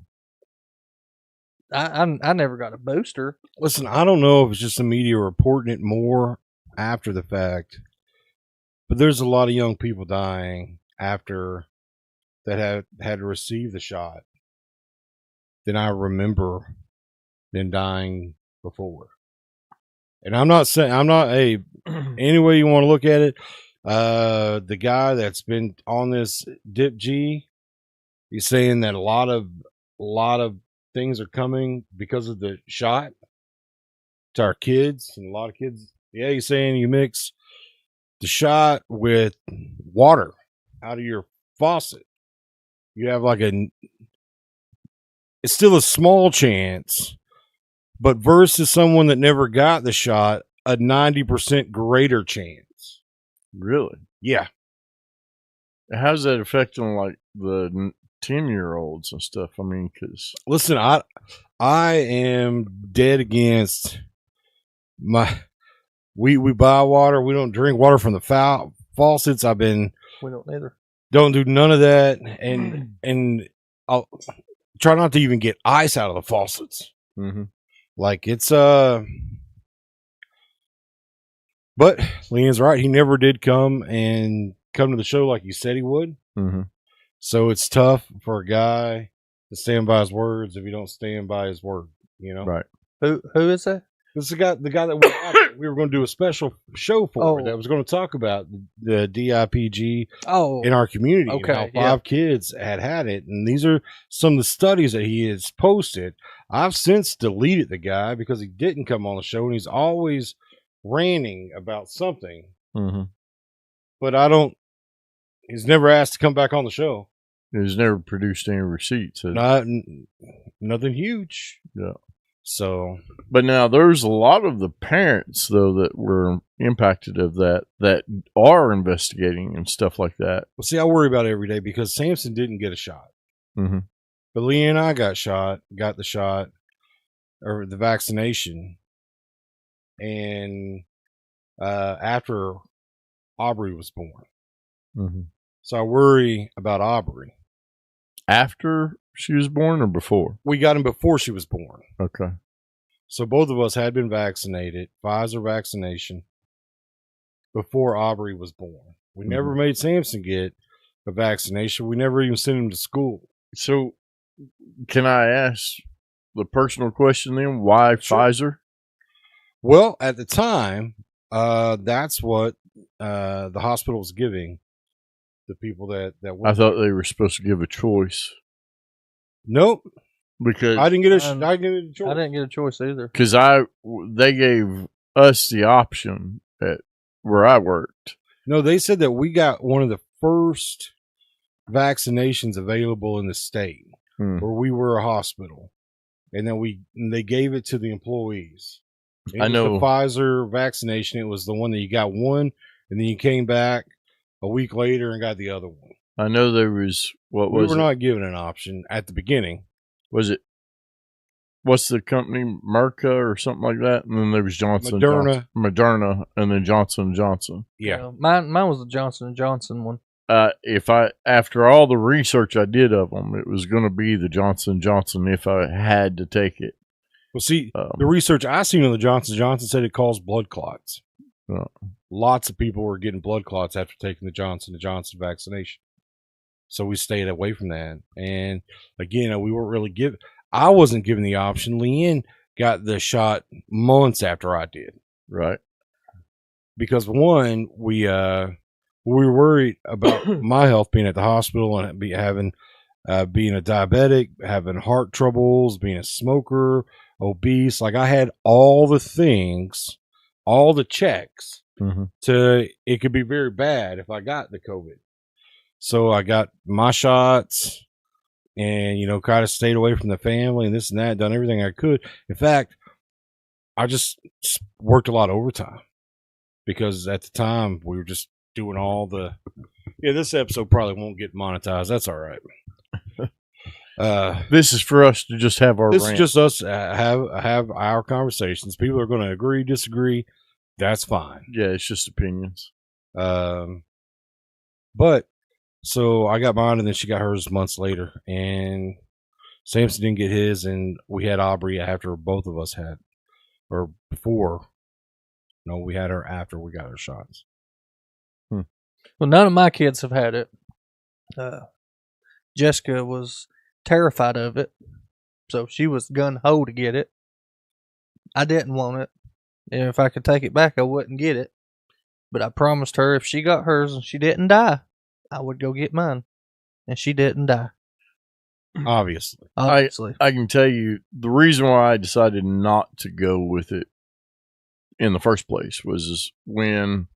I never got a booster. Listen, I don't know if it's just the media reporting it more after the fact, but there's a lot of young people dying after that have had to receive the shot than I remember them dying before. And I'm not saying any way you want to look at it. The guy that's been on this Dip G, he's saying that a lot of things are coming because of the shot to our kids, and a lot of kids. Yeah, he's saying you mix the shot with water out of your faucet, you have it's still a small chance, but versus someone that never got the shot, a 90% greater chance. Really? Yeah. How's that affecting like the 10-year-olds and stuff? I mean, because listen, I am dead against we buy water. We don't drink water from the faucets. We don't either. Don't do none of that, and I'll try not to even get ice out of the faucets. Mm-hmm. Like it's but Leanne's right. He never did come to the show like he said he would. Mm-hmm. So it's tough for a guy to stand by his words if you don't stand by his word. You know, right? Who is that? This is the guy that we were going to do a special show for that was going to talk about the DIPG in our community. Okay, and how 5 kids had it, and these are some of the studies that he has posted. I've since deleted the guy because he didn't come on the show, and he's always ranting about something. Mm-hmm. But he's never asked to come back on the show. He's never produced any receipts. Nothing huge. Yeah. So, but now there's a lot of the parents though that were impacted of that are investigating and stuff like that. Well, see, I worry about it every day because Samson didn't get a shot, mm-hmm. but Leah and I got the shot or the vaccination, and after Aubrey was born, mm-hmm. so I worry about Aubrey. After she was born or before? We got him before she was born. Okay. So both of us had been vaccinated, Pfizer vaccination, before Aubrey was born. We never made Samson get a vaccination. We never even sent him to school. So can I ask the personal question then? Why sure. Pfizer? Well, at the time, that's what the hospital was giving the people that I thought they were supposed to give a choice. Nope. Because I didn't get a choice. I didn't get a choice either. Because they gave us the option at where I worked. No, they said that we got one of the first vaccinations available in the state where we were a hospital, and then they gave it to the employees. I know the Pfizer vaccination. It was the one that you got one, and then you came back a week later and got the other one. I know there was we were not given an option at the beginning. Was it? What's the company? Merca or something like that? And then there was Moderna, and then Johnson & Johnson. Yeah. Mine was the Johnson & Johnson one. After all the research I did of them, it was going to be the Johnson & Johnson if I had to take it. Well, see, the research I seen on the Johnson & Johnson said it caused blood clots. Lots of people were getting blood clots after taking the Johnson & Johnson vaccination. So we stayed away from that. And again, we weren't really I wasn't given the option. Leanne got the shot months after I did. Right. Because one, we were worried about my health being at the hospital and being a diabetic, having heart troubles, being a smoker, obese. Like I had all the things, all the checks it could be very bad if I got the COVID. So I got my shots and, kind of stayed away from the family and this and that, done everything I could. In fact, I just worked a lot of overtime because at the time we were just doing all the. Yeah, this episode probably won't get monetized. That's all right. This is for us to just have our. This rant. is just us have our conversations. People are going to agree, disagree. That's fine. Yeah, it's just opinions. But so I got mine, and then she got hers months later, and Samson didn't get his, and we had Aubrey after both of us had, or before. No, we had her after we got our shots. Well, none of my kids have had it. Jessica was terrified of it, so she was gun-ho to get it. I didn't want it. And if I could take it back, I wouldn't get it. But I promised her if she got hers and she didn't die, I would go get mine. And she didn't die. Obviously. I can tell you the reason why I decided not to go with it in the first place was when,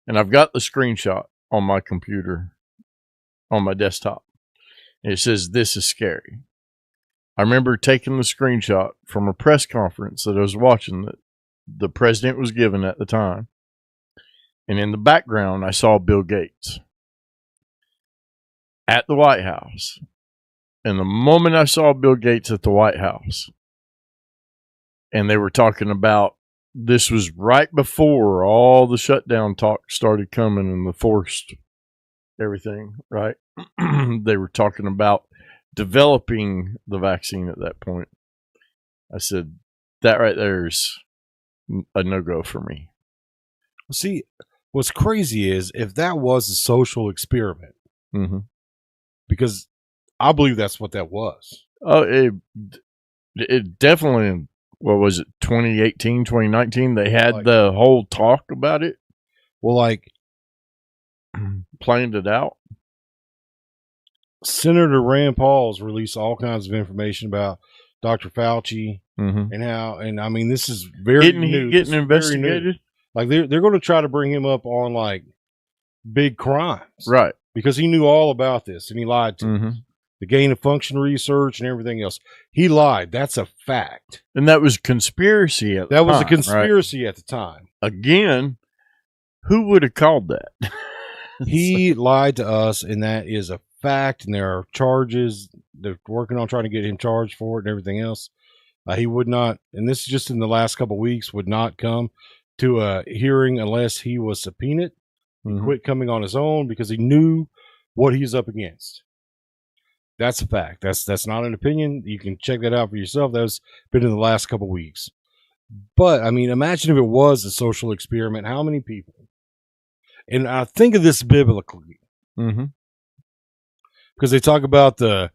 and I've got the screenshot on my computer, on my desktop. It says, "This is scary." I remember taking the screenshot from a press conference that I was watching that the president was giving at the time. And in the background, I saw Bill Gates at the White House. And the moment I saw Bill Gates at the White House, and they were talking about, this was right before all the shutdown talk started coming and the forced everything, right? They were talking about developing the vaccine at that point. I said, that right there is a no-go for me. See, what's crazy is if that was a social experiment, because I believe that's what that was. Oh, it definitely, what was it, 2018, 2019? They had the whole talk about it. Well, like, planned it out. Senator Rand Paul's released all kinds of information about Dr. Fauci and how, and I mean, this is very new. Getting investigated? Like, they're going to try to bring him up on, like, big crimes. Right. Because he knew all about this and he lied to us. The gain of function research and everything else. He lied. That's a fact. And that was conspiracy at the time. That was a conspiracy at the time. Again, who would have called that? He lied to us, and that is a fact, and there are charges. They're working on trying to get him charged for it and everything else. He would not, and this is just in the last couple of weeks, would not come to a hearing unless he was subpoenaed. He quit coming on his own because he knew what he's up against. That's a fact. That's not an opinion. You can check that out for yourself. That's been in the last couple of weeks. But, I mean, imagine if it was a social experiment. How many people? And I think of this biblically. Because they talk about the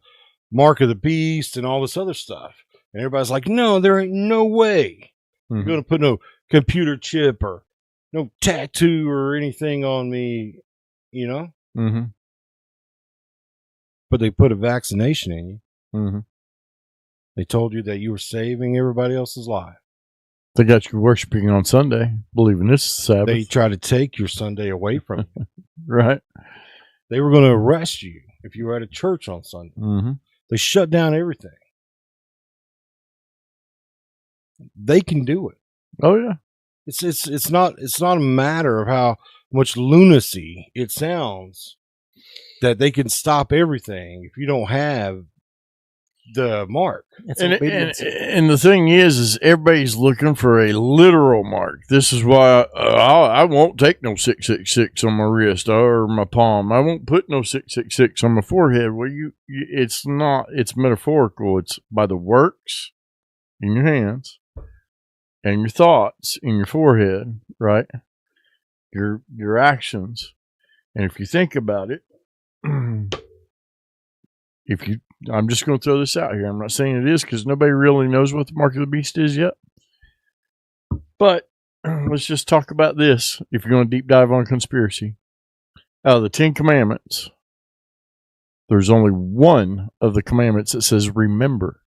mark of the beast and all this other stuff. And everybody's like, no, there ain't no way you're going to put no computer chip or no tattoo or anything on me, you know? But they put a vaccination in you. They told you that you were saving everybody else's life. They got you worshiping on Sunday, believing it's Sabbath. They tried to take your Sunday away from you. Right. They were going to arrest you if you were at a church on Sunday. They shut down everything. They can do it. Oh yeah. It's not a matter of how much lunacy it sounds that they can stop everything if you don't have the mark. And the thing is everybody's looking for a literal mark. This is why I won't take no 666 on my wrist or my palm. I won't put no 666 on my forehead. Well, it's not. It's metaphorical. It's by the works in your hands and your thoughts in your forehead, right? Your actions, and if you think about it, I'm just going to throw this out here. I'm not saying it is because nobody really knows what the mark of the beast is yet. But let's just talk about this. If you're going to deep dive on conspiracy, out of the 10 commandments, there's only one of the commandments that says remember.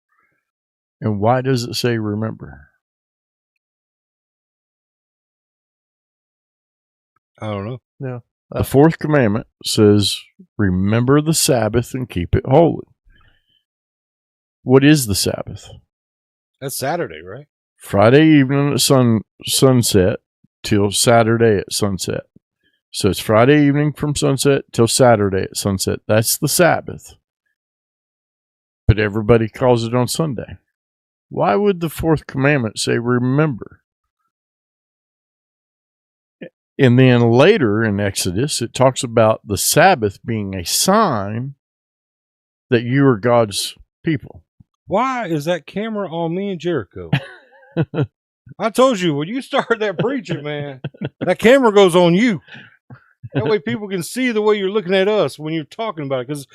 And why does it say remember? I don't know. Yeah. The 4th commandment says, remember the Sabbath and keep it holy. What is the Sabbath? That's Saturday, right? Friday evening at sunset till Saturday at sunset. So it's Friday evening from sunset till Saturday at sunset. That's the Sabbath. But everybody calls it on Sunday. Why would the fourth commandment say remember? And then later in Exodus, it talks about the Sabbath being a sign that you are God's people. Why is that camera on me and Jericho? I told you, when you start that preaching, man, that camera goes on you. That way people can see the way you're looking at us when you're talking about it. Because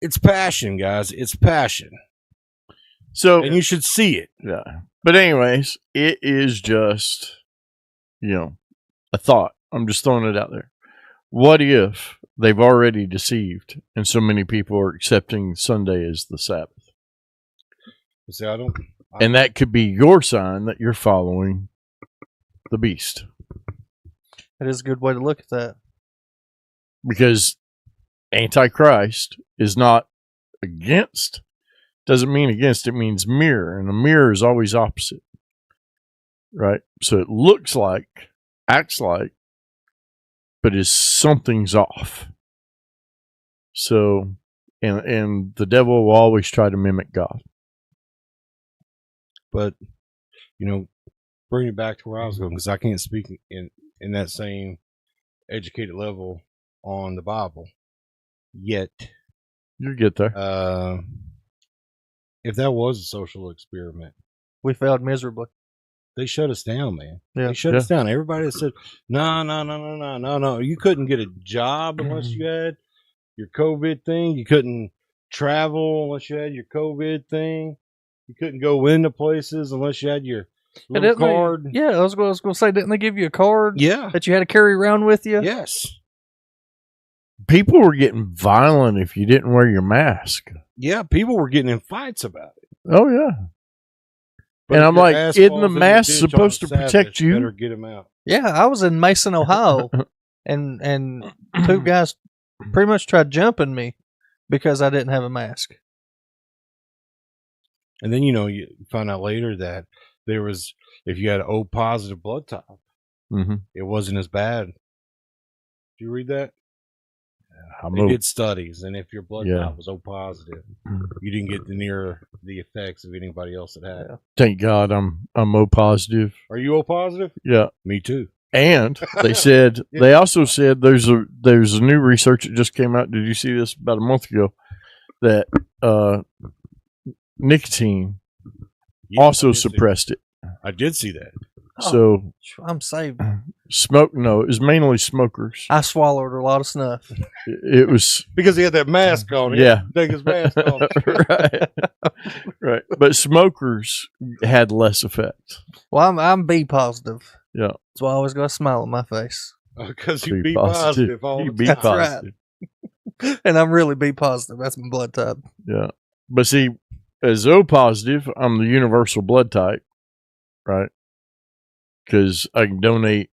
it's passion, guys. It's passion. So, and you should see it. Yeah. But anyways, it is just, a thought. I'm just throwing it out there. What if they've already deceived and so many people are accepting Sunday as the Sabbath? See, and that could be your sign that you're following the beast. That is a good way to look at that. Because Antichrist is not against, doesn't mean against, it means mirror. And a mirror is always opposite. Right? So it looks like, acts like, but is something's off. So, and the devil will always try to mimic God. But, bring it back to where I was going, because I can't speak in that same educated level on the Bible yet. You'll get there. If that was a social experiment, we failed miserably. They shut us down, man. Yeah. They shut us down. Everybody said, no. You couldn't get a job unless you had your COVID thing. You couldn't travel unless you had your COVID thing. You couldn't go into places unless you had your little card. I was going to say, didn't they give you a card? Yeah. That you had to carry around with you? Yes. People were getting violent if you didn't wear your mask. Yeah, people were getting in fights about it. Oh, yeah. But and I'm like, isn't the mask supposed to protect you? Better get them out. Yeah, I was in Mason, Ohio, and two guys pretty much tried jumping me because I didn't have a mask. And then, you find out later that there was, if you had an O positive blood type, it wasn't as bad. Did you read that? They did studies, and if your blood type was O positive, you didn't get near the effects of anybody else that had it. Thank God I'm O positive. Are you O positive? Yeah. Me too. And they said, they also said there's a new research that just came out. Did you see this about a month ago? That nicotine also suppressed it. I did see that. So I'm saved. No, it was mainly smokers. I swallowed a lot of snuff. It was because he had that mask on. Yeah, take his mask off. right. But smokers had less effect. Well, I'm B positive. Yeah, so I always got a smile on my face. Because you B positive. All you the B time. positive, right. And I'm really B positive. That's my blood type. Yeah, but see, as O positive, I'm the universal blood type, right? Because I can donate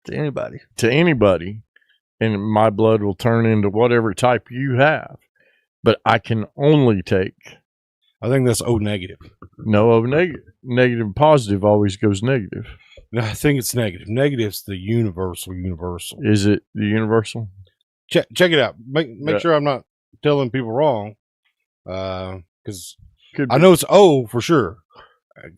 to anybody, and my blood will turn into whatever type you have. But I can only take. I think that's O negative. No, O negative. Negative and positive always goes negative. No, I think it's negative. Negative's the universal. Is it the universal? Check it out. Make sure I'm not telling people wrong. Because I know it's O for sure.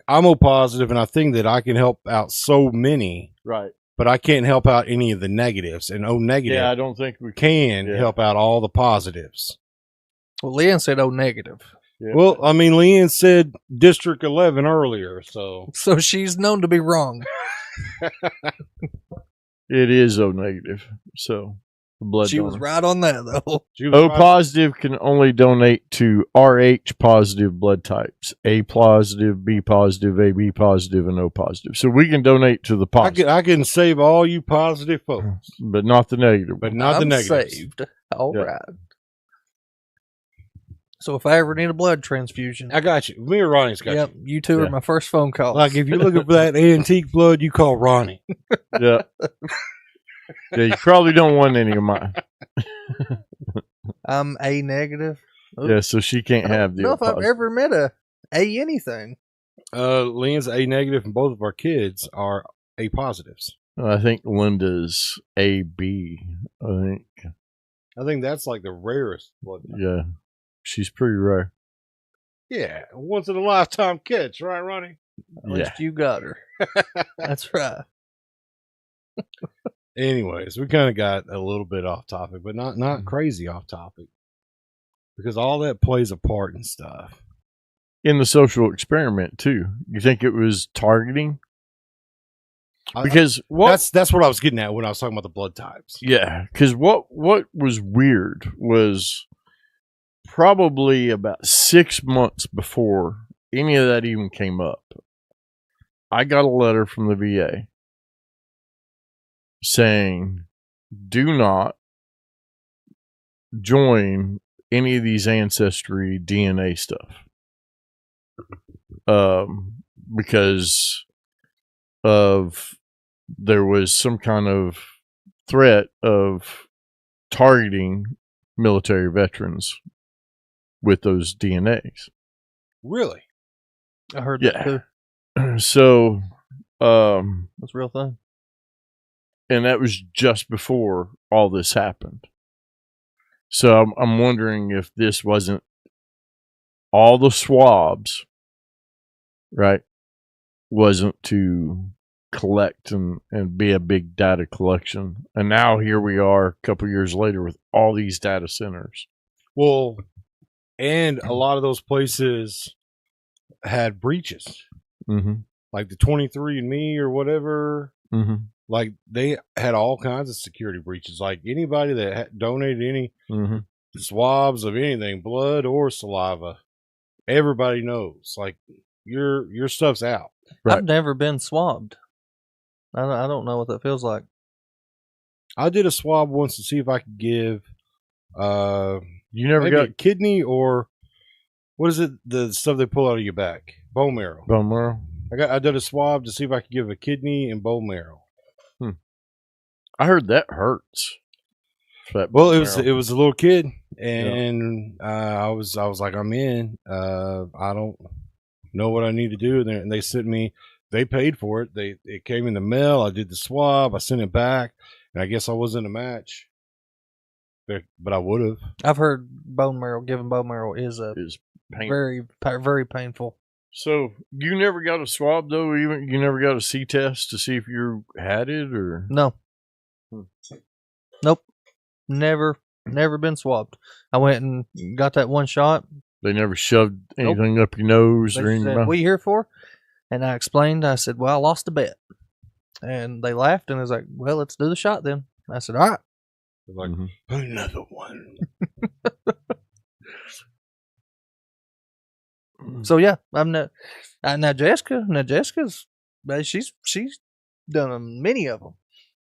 I'm O positive, and I think that I can help out so many. Right. But I can't help out any of the negatives. And O negative. Yeah, I don't think we can help out all the positives. Well, Leanne said O negative. Yeah. Well, I mean, Leanne said District 11 earlier, so she's known to be wrong. It is O negative. So the blood. She was right on that though. O positive can only donate to RH positive blood types: A positive, B positive, AB positive, and O positive. So we can donate to the positive. I can save all you positive folks, but not the negative. But not the negatives. Saved. All right. So if I ever need a blood transfusion, I got you. Me or Ronnie's got you. You two are my first phone call. Like if you're looking for that antique blood, you call Ronnie. Yeah. Yeah, you probably don't want any of mine. I'm A negative. Yeah, so she can't have the. I don't know if I've ever met a anything. Lynn's A negative, and both of our kids are A positives. I think Linda's AB. I think that's like the rarest blood type. Yeah, she's pretty rare. Yeah, once in a lifetime catch, right, Ronnie? At least you got her. That's right. Anyways, we kind of got a little bit off topic, but not crazy off topic, because all that plays a part in stuff. In the social experiment too. You think it was targeting? Because that's what I was getting at when I was talking about the blood types. Yeah, because what was weird was probably about 6 months before any of that even came up, I got a letter from the VA saying, do not join any of these ancestry DNA stuff. Because of there was some kind of threat of targeting military veterans with those DNAs. Really? I heard that too. So, that's a real thing. And that was just before all this happened. So I'm wondering if this wasn't all the swabs, right? Wasn't to collect and be a big data collection. And now here we are a couple years later with all these data centers. Well, and a lot of those places had breaches. Mm-hmm. Like the 23andMe or whatever. Mm-hmm. Like they had all kinds of security breaches. Like anybody that donated any swabs of anything, blood or saliva, everybody knows. Like your stuff's out. Right. I've never been swabbed. I don't know what that feels like. I did a swab once to see if I could give. You never got kidney or what is it? The stuff they pull out of your back, bone marrow. Bone marrow. I did a swab to see if I could give a kidney and bone marrow. I heard that hurts. Well, it was a little kid, and I was like, I'm in. I don't know what I need to do, and they sent me. They paid for it. It came in the mail. I did the swab. I sent it back, and I guess I wasn't a match. But I would have. I've heard giving bone marrow is very, very painful. So you never got a swab though? Even you never got a C test to see if you had it or no? Nope, never been swabbed. I went and got that one shot. They never shoved anything up your nose they or anything. Said, what are you here for? And I explained. I said, well, I lost a bet, and they laughed and I was like, well, let's do the shot then. I said, all right. Like another one. So yeah, I'm not. Now Jessica's, she's done many of them.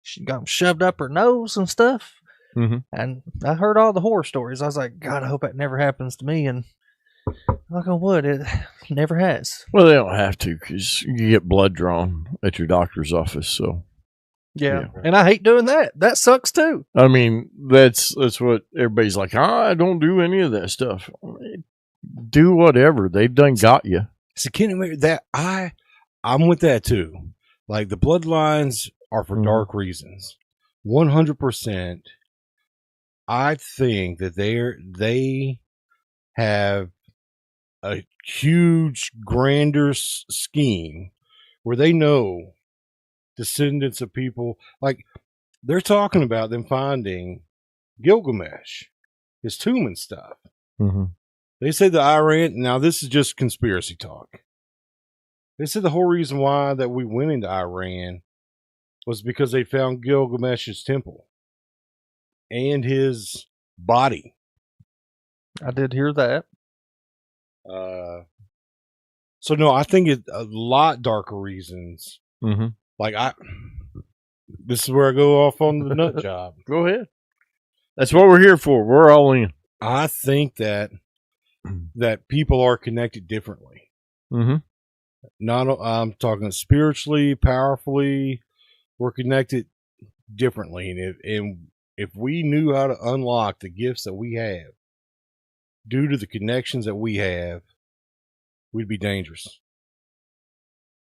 She got them shoved up her nose and stuff. And I heard all the horror stories. I was like, God, I hope that never happens to me. And knock on wood, it never has. Well, they don't have to because you get blood drawn at your doctor's office. So yeah, and I hate doing that. That sucks too. I mean, that's what everybody's like. I don't do any of that stuff. Do whatever. They've done got you. So Kenny, that I'm with that too. Like the bloodlines are for dark reasons. 100%. I think that they have a huge, grander scheme where they know descendants of people. Like they're talking about them finding Gilgamesh, his tomb and stuff. They said the Iran. Now this is just conspiracy talk. They said the whole reason why that we went into Iran was because they found Gilgamesh's temple and his body. I did hear that. So no, I think it's a lot darker reasons. Like this is where I go off on the nut job. Go ahead. That's what we're here for. We're all in. I think that people are connected differently. Not, I'm talking spiritually, powerfully. We're connected differently, and if we knew how to unlock the gifts that we have, due to the connections that we have, we'd be dangerous.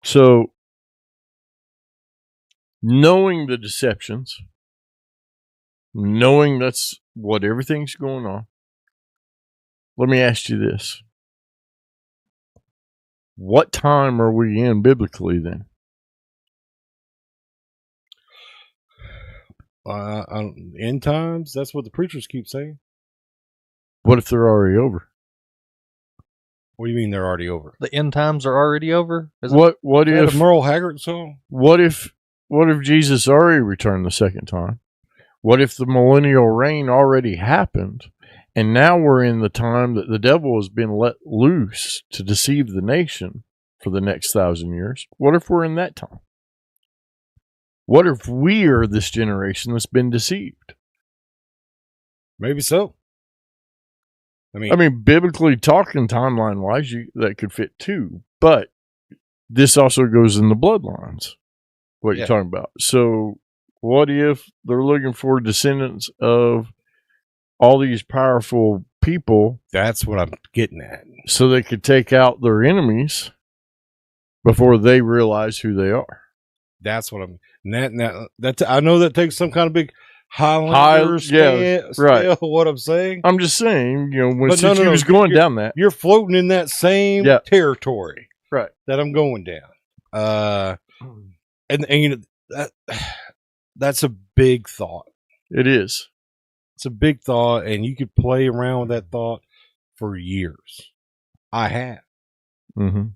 So, knowing the deceptions, knowing that's what everything's going on, let me ask you this. What time are we in biblically then? End times? That's what the preachers keep saying. What if they're already over? What do you mean they're already over? The end times are already over? What Is that if a Merle Haggard song? What if Jesus already returned the second time? What if the millennial reign already happened, and now we're in the time that the devil has been let loose to deceive the nation for the next 1,000 years? What if we're in that time? What if we are this generation that's been deceived? Maybe so. I mean, biblically talking, timeline-wise, that could fit too. But this also goes in the bloodlines, what you're talking about. So what if they're looking for descendants of all these powerful people? That's what I'm getting at. So they could take out their enemies before they realize who they are. That's what I'm... I know that takes some kind of big... Highlander scale, what I'm saying. I'm just saying, when he was going down that. You're floating in that same territory. Right. That I'm going down. And that's a big thought. It is. It's a big thought, and you could play around with that thought for years. I have. Mm-hmm.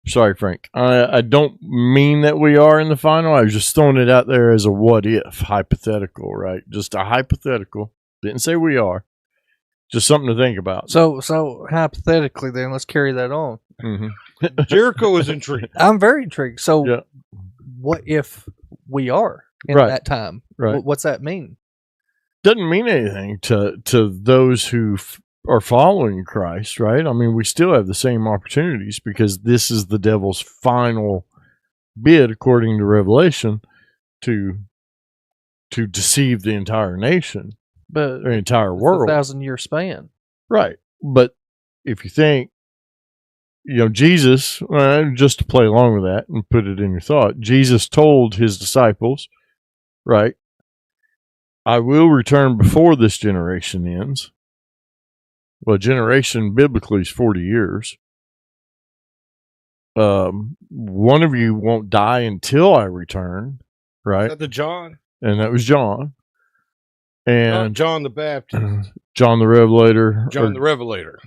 Sorry, Frank. I don't mean that we are in the final. I was just throwing it out there as a what if, hypothetical, right? Just a hypothetical. Didn't say we are. Just something to think about. So hypothetically, then let's carry that on. Mm-hmm. Jericho is intrigued. I'm very intrigued. So, what if we are in that time? Right. What's that mean? Doesn't mean anything to those who are following Christ, right? I mean, we still have the same opportunities because this is the devil's final bid, according to Revelation, to deceive the entire nation, but the entire world. 1,000-year span, right? But if you think, Jesus, just to play along with that and put it in your thought, Jesus told his disciples, right? I will return before this generation ends. Well, generation biblically is 40 years. One of you won't die until I return, right? Is that the John? And that was John. And not John the Baptist. John the Revelator. John the Revelator.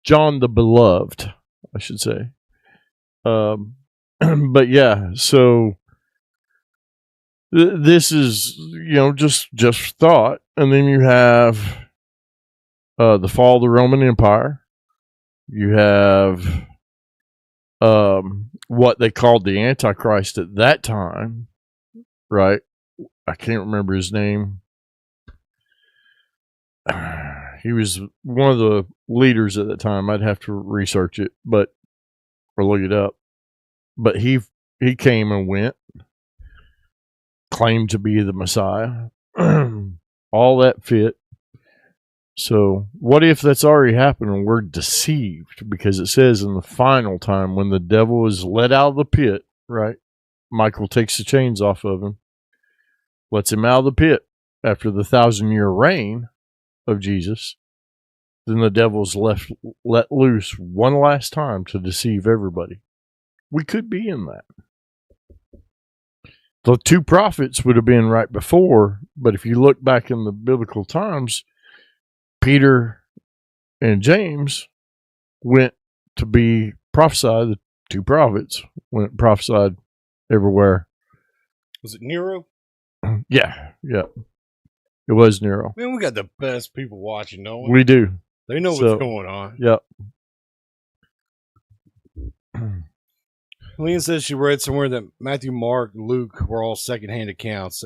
John the Beloved, I should say. But yeah, so this is, just thought. And then you have the fall of the Roman Empire. You have what they called the Antichrist at that time, right? I can't remember his name. He was one of the leaders at the time. I'd have to research it, or look it up. But he came and went, claimed to be the Messiah. All that fit. So what if that's already happened and we're deceived? Because it says in the final time when the devil is let out of the pit, right? Michael takes the chains off of him, lets him out of the pit after the 1,000-year reign of Jesus. Then the devil's let loose one last time to deceive everybody. We could be in that. The two prophets would have been right before, but if you look back in the biblical times, Peter and James went to be prophesied. The two prophets went prophesied everywhere. Was it Nero? Yeah. It was Nero. Man, we got the best people watching, don't we? We do. They know what's going on. Yep. Leanne says she read somewhere that Matthew, Mark, Luke were all secondhand accounts,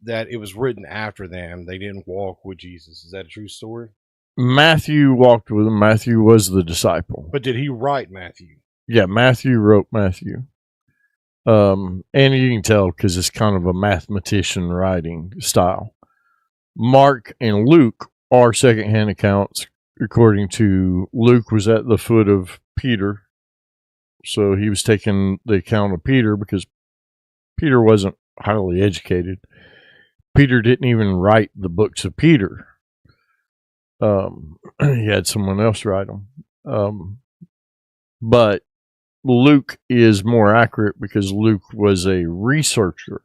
that it was written after them. They didn't walk with Jesus. Is that a true story? Matthew walked with him. Matthew was the disciple. But did he write Matthew? Yeah, Matthew wrote Matthew. And you can tell because it's kind of a mathematician writing style. Mark and Luke are secondhand accounts. According to Luke, was at the foot of Peter So he was taking the account of Peter because Peter wasn't highly educated. Peter didn't even write the books of Peter. He had someone else write them. But Luke is more accurate because Luke was a researcher.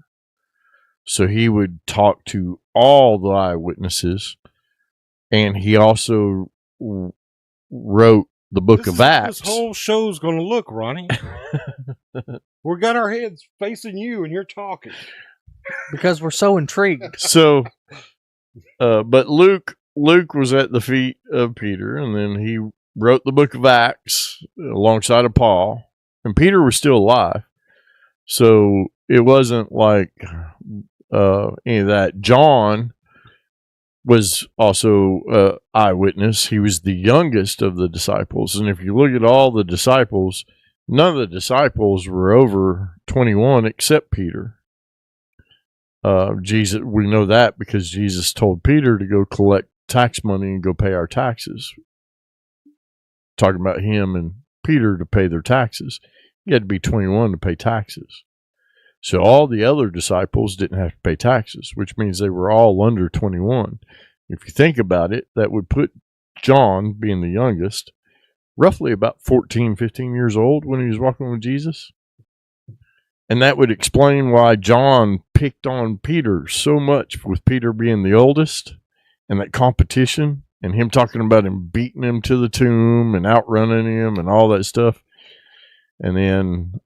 So he would talk to all the eyewitnesses, and he also wrote the book of Acts. This whole show's going to look, Ronnie. We got our heads facing you, and you're talking because we're so intrigued. So, but Luke was at the feet of Peter, and then he wrote the book of Acts alongside of Paul, and Peter was still alive. So it wasn't like any of that. John was also eyewitness. He was the youngest of the disciples. And if you look at all the disciples, none of the disciples were over 21 except Peter. Jesus, we know that because Jesus told Peter to go collect tax money and go pay our taxes. Talking about him and Peter to pay their taxes. You had to be 21 to pay taxes. So all the other disciples didn't have to pay taxes, which means they were all under 21. If you think about it, that would put John, being the youngest, roughly about 14, 15 years old when he was walking with Jesus. And that would explain why John picked on Peter so much, with Peter being the oldest and that competition and him talking about him beating him to the tomb and outrunning him and all that stuff. And then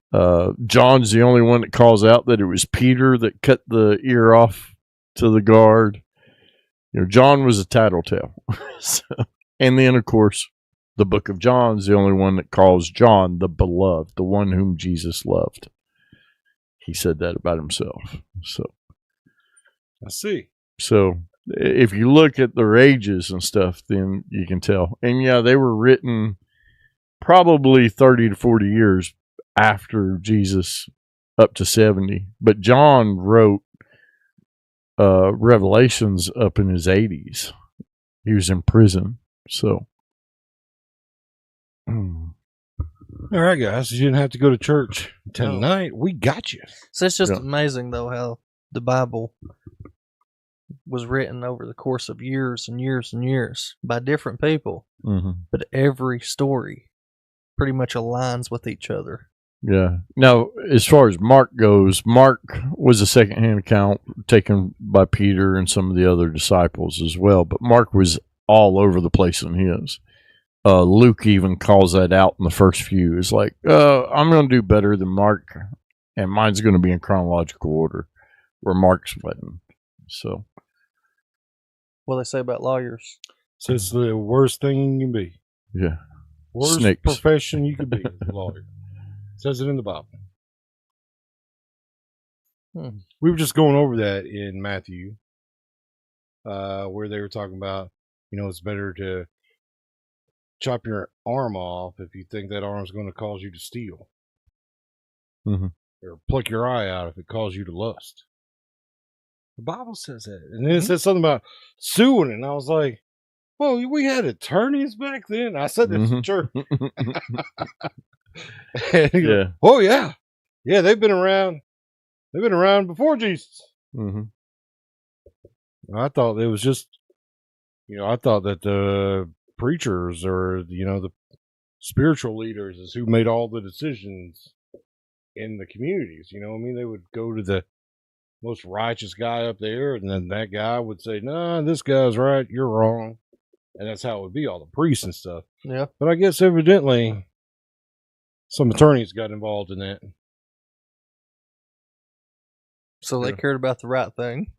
John's the only one that calls out that it was Peter that cut the ear off to the guard. You know, John was a tattletale. So, and then, of course, the book of John's the only one that calls John the beloved, the one whom Jesus loved. He said that about himself. So I see. So if you look at their ages and stuff, then you can tell. And yeah, they were written probably 30 to 40 years after Jesus, up to 70. But John wrote Revelations up in his 80s. He was in prison. So. All right, guys. You didn't have to go to church tonight. No. We got you. So it's just amazing, though, how the Bible was written over the course of years and years and years by different people. Mm-hmm. But every story pretty much aligns with each other. Yeah. Now, as far as Mark goes, Mark was a secondhand account taken by Peter and some of the other disciples as well. But Mark was all over the place in his. Luke even calls that out in the first few. It's like, I'm going to do better than Mark, and mine's going to be in chronological order, where Mark's wasn't. So, what do they say about lawyers? So it's the worst thing you can be. Yeah. Worst Snakes. Profession you could be is a lawyer. It says it in the Bible. We were just going over that in Matthew, where they were talking about, it's better to chop your arm off if you think that arm's going to cause you to steal. Mm-hmm. Or pluck your eye out if it causes you to lust. The Bible says that. And then it says something about suing, and I was like, well, we had attorneys back then. I said this in church. Yeah. Oh, yeah. Yeah, they've been around. They've been around before Jesus. Mm-hmm. I thought it was just, I thought that the preachers or the spiritual leaders is who made all the decisions in the communities. They would go to the most righteous guy up there, and then that guy would say, "Nah, this guy's right, you're wrong," and that's how it would be, all the priests and stuff. Yeah. But I guess evidently some attorneys got involved in that. So they cared about the right thing.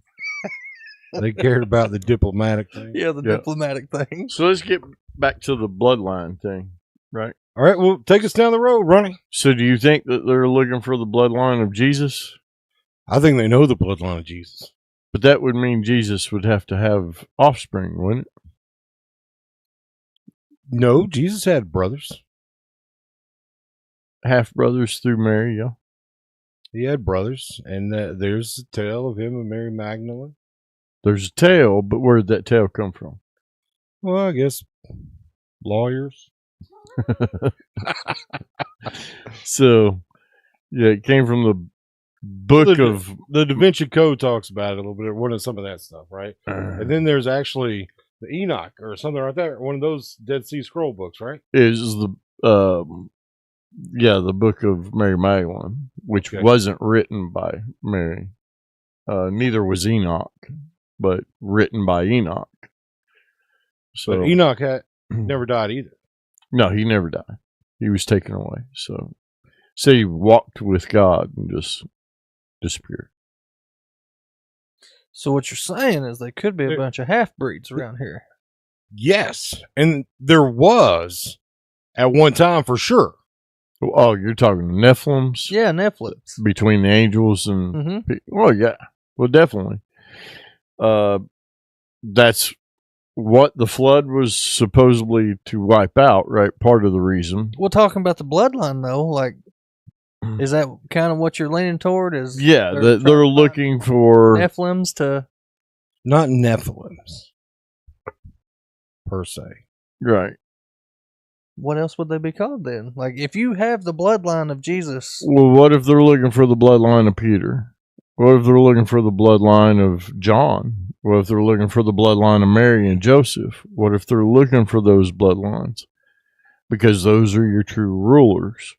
They cared about the diplomatic thing. Yeah, the diplomatic thing. So let's get back to the bloodline thing, right? All right, well, take us down the road, Ronnie. So do you think that they're looking for the bloodline of Jesus? I think they know the bloodline of Jesus. But that would mean Jesus would have to have offspring, wouldn't it? No, Jesus had brothers. Half-brothers through Mary, yeah. He had brothers, and there's a tale of him and Mary Magdalene. There's a tale, but where did that tale come from? Well, I guess lawyers. So, yeah, it came from the book of the Da Vinci Code talks about it a little bit. One of some of that stuff, right? And then there's actually the Enoch or something right there. One of those Dead Sea Scroll books, right? is the the book of Mary Magdalene, which Okay. wasn't written by Mary. Neither was Enoch, but written by Enoch. So But Enoch never died either. no, he never died. He was taken away. So he walked with God and just disappeared. So what you're saying is they could be a bunch of half-breeds around here. Yes, and there was at one time for sure. Oh, you're talking Nephilims? Yeah, Netflix. Between the angels and well, yeah, well, definitely. That's what the flood was supposedly to wipe out, right? Part of the reason. Well, talking about the bloodline though, like, is that kind of what you're leaning toward? Is Yeah, they're looking for Nephilims to not Nephilims per se, right? What else would they be called then? Like, if you have the bloodline of Jesus. Well, what if they're looking for the bloodline of Peter? What if they're looking for the bloodline of John? What if they're looking for the bloodline of Mary and Joseph? What if they're looking for those bloodlines? Because those are your true rulers.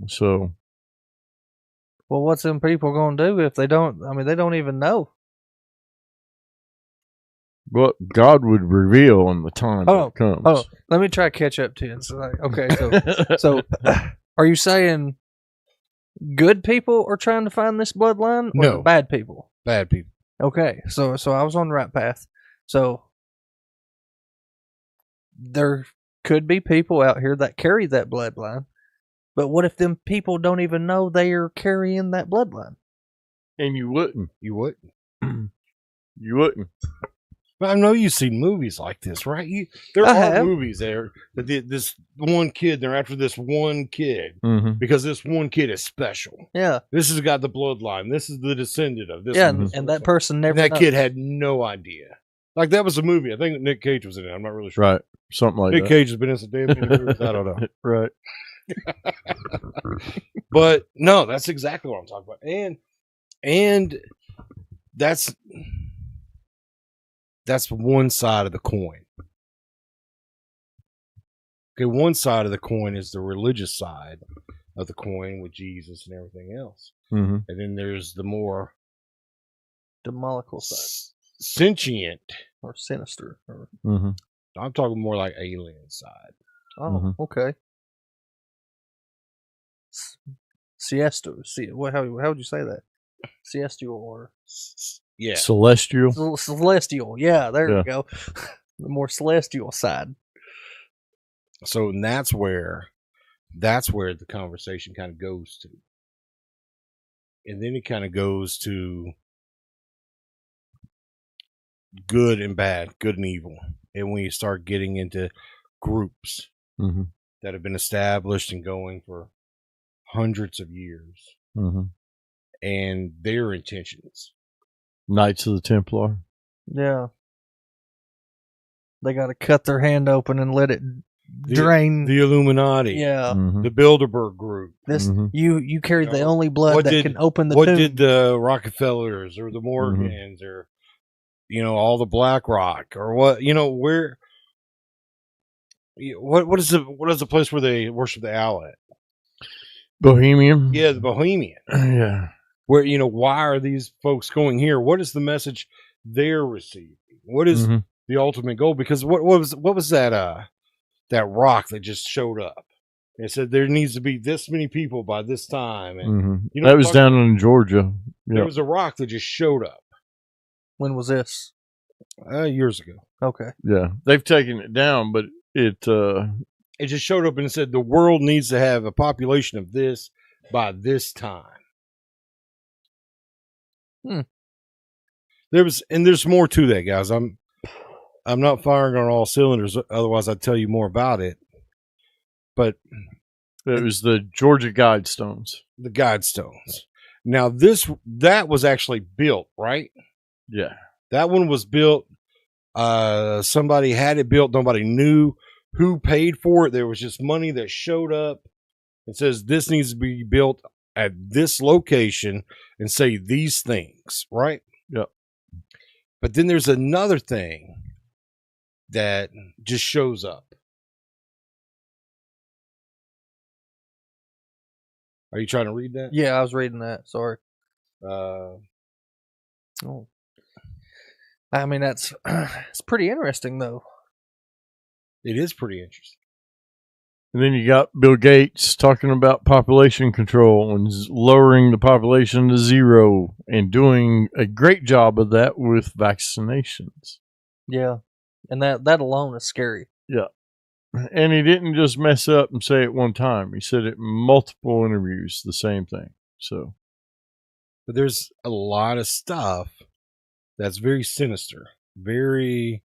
So, Well, what's them people going to do if they don't? I mean, they don't even know. what God would reveal in the time that comes. Oh, let me try to catch up to you. So, like, okay, so are you saying good people are trying to find this bloodline, or No. bad people? Bad people. Okay, so I was on the right path. So there could be people out here that carry that bloodline, but what if them people don't even know they are carrying that bloodline? And you wouldn't. You wouldn't. You wouldn't. But I know you've seen movies like this, right? There I are have. movies there that this one kid, they're after this one kid Mm-hmm. because this one kid is special. Yeah, This has got the bloodline. This is the descendant of this. yeah, one, this and one. that person never. And that knows. kid had no idea. Like, that was a movie. I think Nick Cage was in it. I'm not really sure. Right. Something like Nick that. Cage has been in some damn many movies. I don't know. Right. But no, that's exactly what I'm talking about. And that's one side of the coin. Okay, one side of the coin is the religious side of the coin with Jesus and everything else. Mm-hmm. And then there's the more demonical side sentient, or sinister. Or, Mm-hmm. I'm talking more like alien side. oh, okay. Siesta. How would you say that? Celestial or Yeah. Celestial. celestial? Yeah, there Yeah. we go. The more celestial side. So and that's where the conversation kind of goes to. And then it kind of goes to good and bad, good and evil. And when you start getting into groups Mm-hmm. that have been established and going for hundreds of years Mm-hmm. and their intentions. Knights of the Templar. Yeah. They got to cut their hand open and let it drain. The Illuminati. Yeah. Mm-hmm. The Bilderberg Group. This Mhm. you carry the only blood What that did- can open the What tomb. did the Rockefellers or the Morgans or, all the BlackRock or what, where, what is the place where they worship the owl at? Bohemian. Yeah, the Bohemian. Yeah. Where, why are these folks going here? What is the message they're receiving? What is Mhm. the ultimate goal? Because what was that rock that just showed up? It said there needs to be this many people by this time. And Mm-hmm. That was down in Georgia. there Yeah. was a rock that just showed up When was this? years ago. Okay. Yeah. They've taken it down, but it It just showed up and it said the world needs to have a population of this by this time. There's more to that, guys. I'm not firing on all cylinders, otherwise I'd tell you more about it. But it was the Georgia Guidestones. the Guidestones. Now that was actually built, right? Yeah. That one was built Somebody had it built. Nobody knew who paid for it. There was just money that showed up and says this needs to be built at this location and say these things, right? Yep. But then there's another thing that just shows up. Are you trying to read that? Yeah, I was reading that. Sorry. Uh, Oh. I mean, that's it's pretty interesting, though. it is pretty interesting. And then you got Bill Gates talking about population control and lowering the population to 0 and doing a great job of that with vaccinations. Yeah, and that alone is scary. Yeah. And he didn't just mess up and say it one time. He said it in multiple interviews, the same thing. So, But there's a lot of stuff that's very sinister, very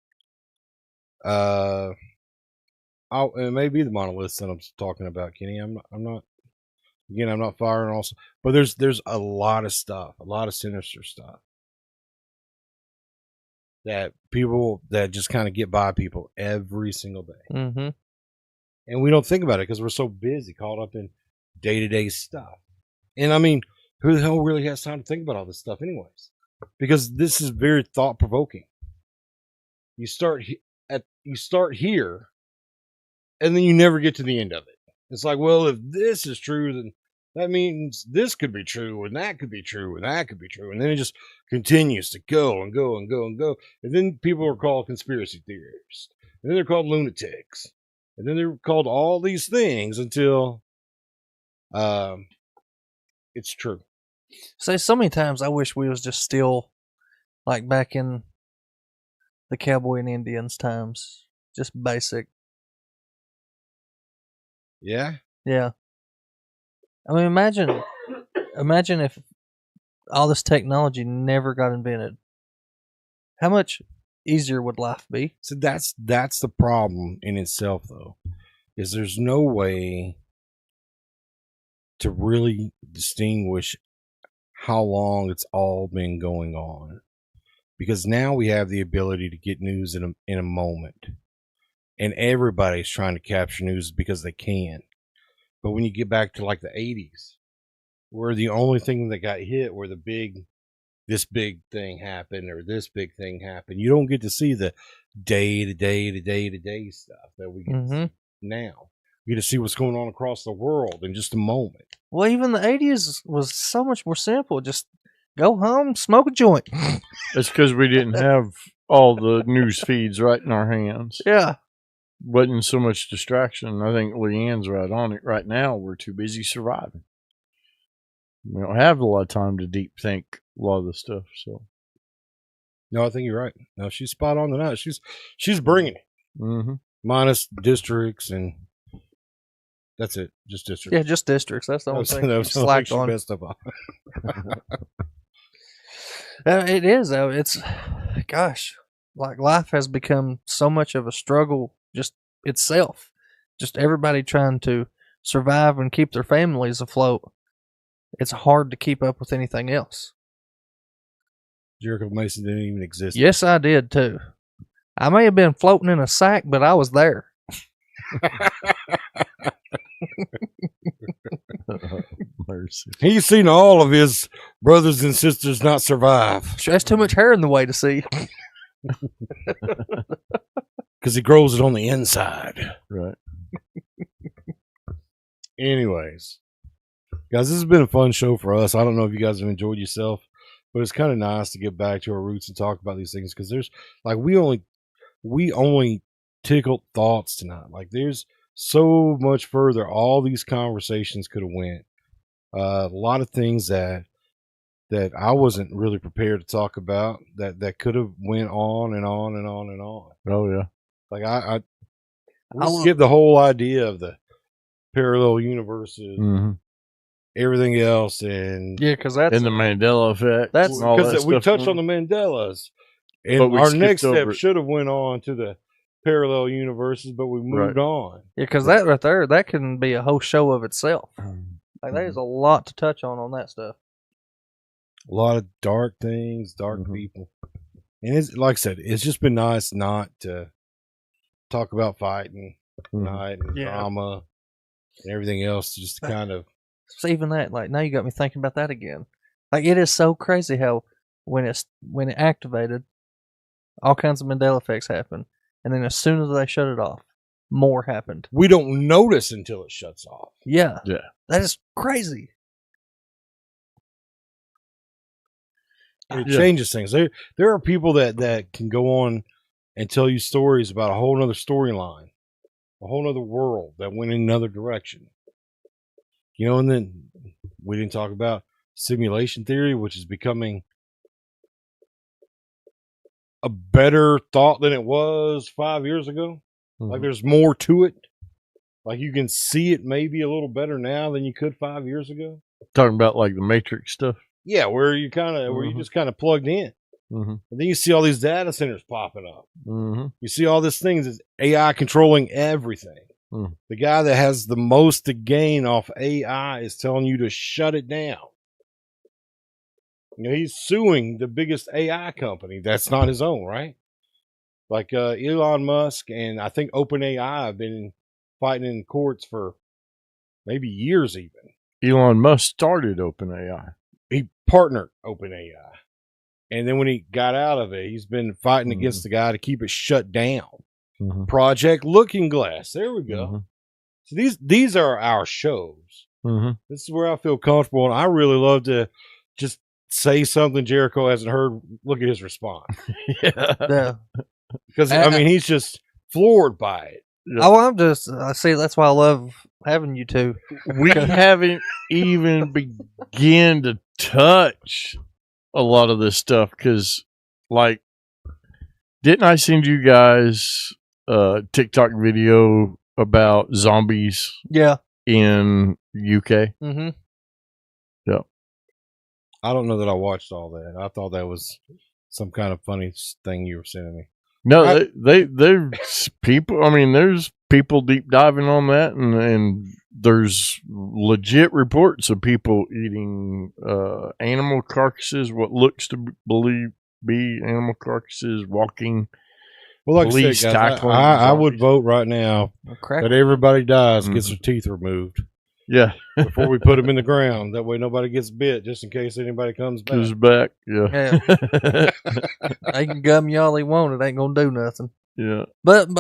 it may be the monoliths that I'm talking about, Kenny. I'm not firing also, but there's a lot of stuff, a lot of sinister stuff that people that just kind of get by people every single day. Mm-hmm. And we don't think about it because we're so busy, caught up in day-to-day stuff. And I mean, who the hell really has time to think about all this stuff anyways? Because this is very thought-provoking. You start here, and then you never get to the end of it. It's like, well, if this is true, then that means this could be true, and that could be true, and that could be true. And then it just continues to go and go and go and go. And then people are called conspiracy theorists. And then they're called lunatics. And then they're called all these things until it's true. So many times I wish we was just still like back in the cowboy and Indians times. Just basic. Yeah. Yeah. I mean, imagine if all this technology never got invented. How much easier would life be? So that's the problem in itself, though, is there's no way to really distinguish how long it's all been going on, because now we have the ability to get news in a moment, and everybody's trying to capture news because they can. But when you get back to like the 80s, where the only thing that got hit were this big thing happened or this big thing happened, you don't get to see the day-to-day stuff that we get to see now. You get to see what's going on across the world in just a moment. Well, even the 80s was so much more simple. Just go home, smoke a joint. that's because we didn't have all the news feeds right in our hands. Yeah. Wasn't so much distraction. I think Leanne's right on it. Right now, we're too busy surviving. We don't have a lot of time to deep think a lot of the stuff. So, No, I think you're right. No, she's spot on tonight. She's bringing it. mm-hmm. Minus districts, and that's it. Just districts. Yeah, just districts. That's the only thing that she was the only slacked thing she on. messed up on. It is, though. It's, gosh, like life has become so much of a struggle just itself. Just everybody trying to survive and keep their families afloat. It's hard to keep up with anything else. Jericho Mason didn't even exist. Yes, I did too. I may have been floating in a sack, but I was there. Mercy. He's seen all of his brothers and sisters not survive There's too much hair in the way to see. because he grows it on the inside. Right. Anyways, guys, this has been a fun show for us. I don't know if you guys have enjoyed yourself, but it's kind of nice to get back to our roots and talk about these things, because there's like we only tickled thoughts tonight. Like there's so much further all these conversations could have went. A lot of things that I wasn't really prepared to talk about that could have went on and on and on and on. Oh yeah. Like I skipped the whole idea of the parallel universes, Mm-hmm. everything else, and Yeah, because that's And the Mandela effect. That's- and all that because we stuff. touched on the Mandelas, But and we our skipped next step over it. should have went on to the parallel universes, but we moved Right. on. because that right there, that can be a whole show of itself. Like Mm-hmm. there's a lot to touch on that stuff. A lot of dark things, dark Mhm. people. And it's like I said, it's just been nice not to talk about fighting tonight and drama and everything else. Just to kind of. So even that, like now you got me thinking about that again. Like it is so crazy how when it activated, all kinds of Mandela effects happen, and then as soon as they shut it off, more happened. We don't notice until it shuts off. Yeah, Yeah. that is crazy. It changes things. There are people that can go on and tell you stories about a whole other storyline, a whole other world that went in another direction. You know, and then we didn't talk about simulation theory, which is becoming a better thought than it was 5 years ago. Like there's more to it. Like you can see it maybe a little better now than you could 5 years ago. Talking about like the Matrix stuff. Yeah, where you just kind of plugged in. And then you see all these data centers popping up. You see all these things as AI controlling everything. The guy that has the most to gain off AI is telling you to shut it down. You know, he's suing the biggest AI company that's not his own, right? Like Elon Musk and I think OpenAI have been fighting in courts for maybe years even. Elon Musk started OpenAI. He partnered OpenAI. And then when he got out of it, he's been fighting against the guy to keep it shut down. Project Looking Glass. There we go. So these are our shows. This is where I feel comfortable, and I really love to just say something Jericho hasn't heard. Look at his response. Because I mean, he's just floored by it. Oh, I'm just see. That's why I love having you two. We haven't even begun to touch a lot of this stuff because, like, didn't I send you guys a TikTok video about zombies? Yeah. In UK. Yeah. I don't know that I watched all that. I thought that was some kind of funny thing you were sending me. No, there's people. I mean, there's people deep diving on that, and there's legit reports of people eating animal carcasses, what looks to be animal carcasses, walking. Well, like I said, guys, I would vote right now that everybody dies, gets their teeth removed. Yeah. Before we put them in the ground. That way nobody gets bit, just in case anybody comes back. Yeah. They can gum you all they want. It ain't going to do nothing. Yeah. But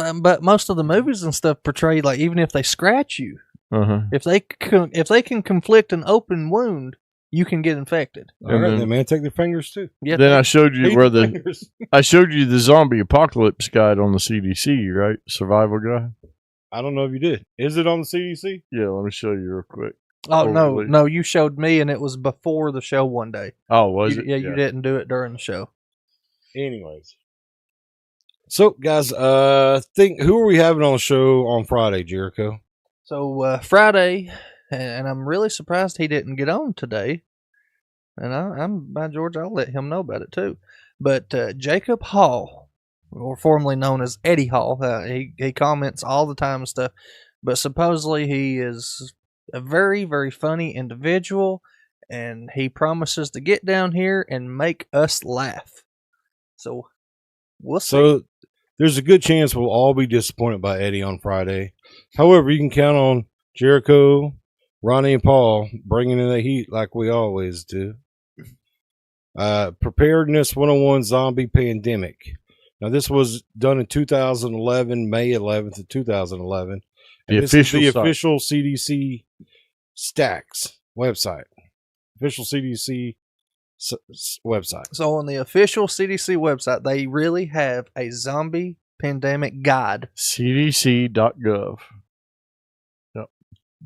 most of the movies and stuff portray, like, even if they scratch you, if they can conflict an open wound, you can get infected. All right, then, man, take their fingers too. Yeah, then I showed you I showed you the zombie apocalypse guide on the CDC, right? Survival guide. I don't know if you did. Is it on the CDC? Yeah, let me show you real quick. Oh, no, you showed me, and it was before the show one day. Oh, was it? Yeah, you didn't do it during the show. Anyways. So, guys, who are we having on the show on Friday, Jericho? So, Friday, and I'm really surprised he didn't get on today. And I'm by George, I'll let him know about it too. But Jacob Hall, or formerly known as Eddie Hall, he comments all the time and stuff. But supposedly he is a very, very funny individual, and he promises to get down here and make us laugh. So we'll see. So there's a good chance we'll all be disappointed by Eddie on Friday. However, you can count on Jericho, Ronnie, and Paul bringing in the heat like we always do. Preparedness 101 Zombie Pandemic. Now, this was done in 2011, May 11th of 2011. The official CDC Stacks website. Official CDC website. So on the official CDC website, they really have a zombie pandemic guide. CDC.gov. Yep.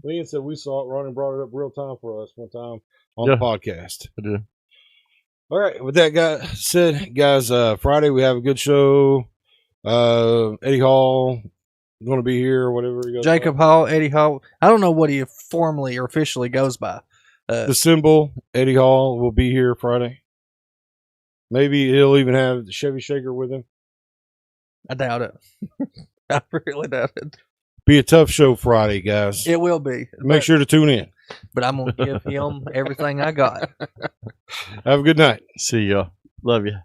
Leon said we saw it. Ronnie brought it up real time for us one time on the podcast. I did. All right. With that said, guys, Friday we have a good show. Eddie Hall going to be here or whatever. Jacob Hall, Eddie Hall. I don't know what he formally or officially goes by. The symbol, Eddie Hall, will be here Friday. Maybe he'll even have the Chevy Shaker with him. I doubt it. I really doubt it. Be a tough show Friday, guys. It will be. Make sure to tune in. But I'm going to give him everything I got. Have a good night. See ya. Love you.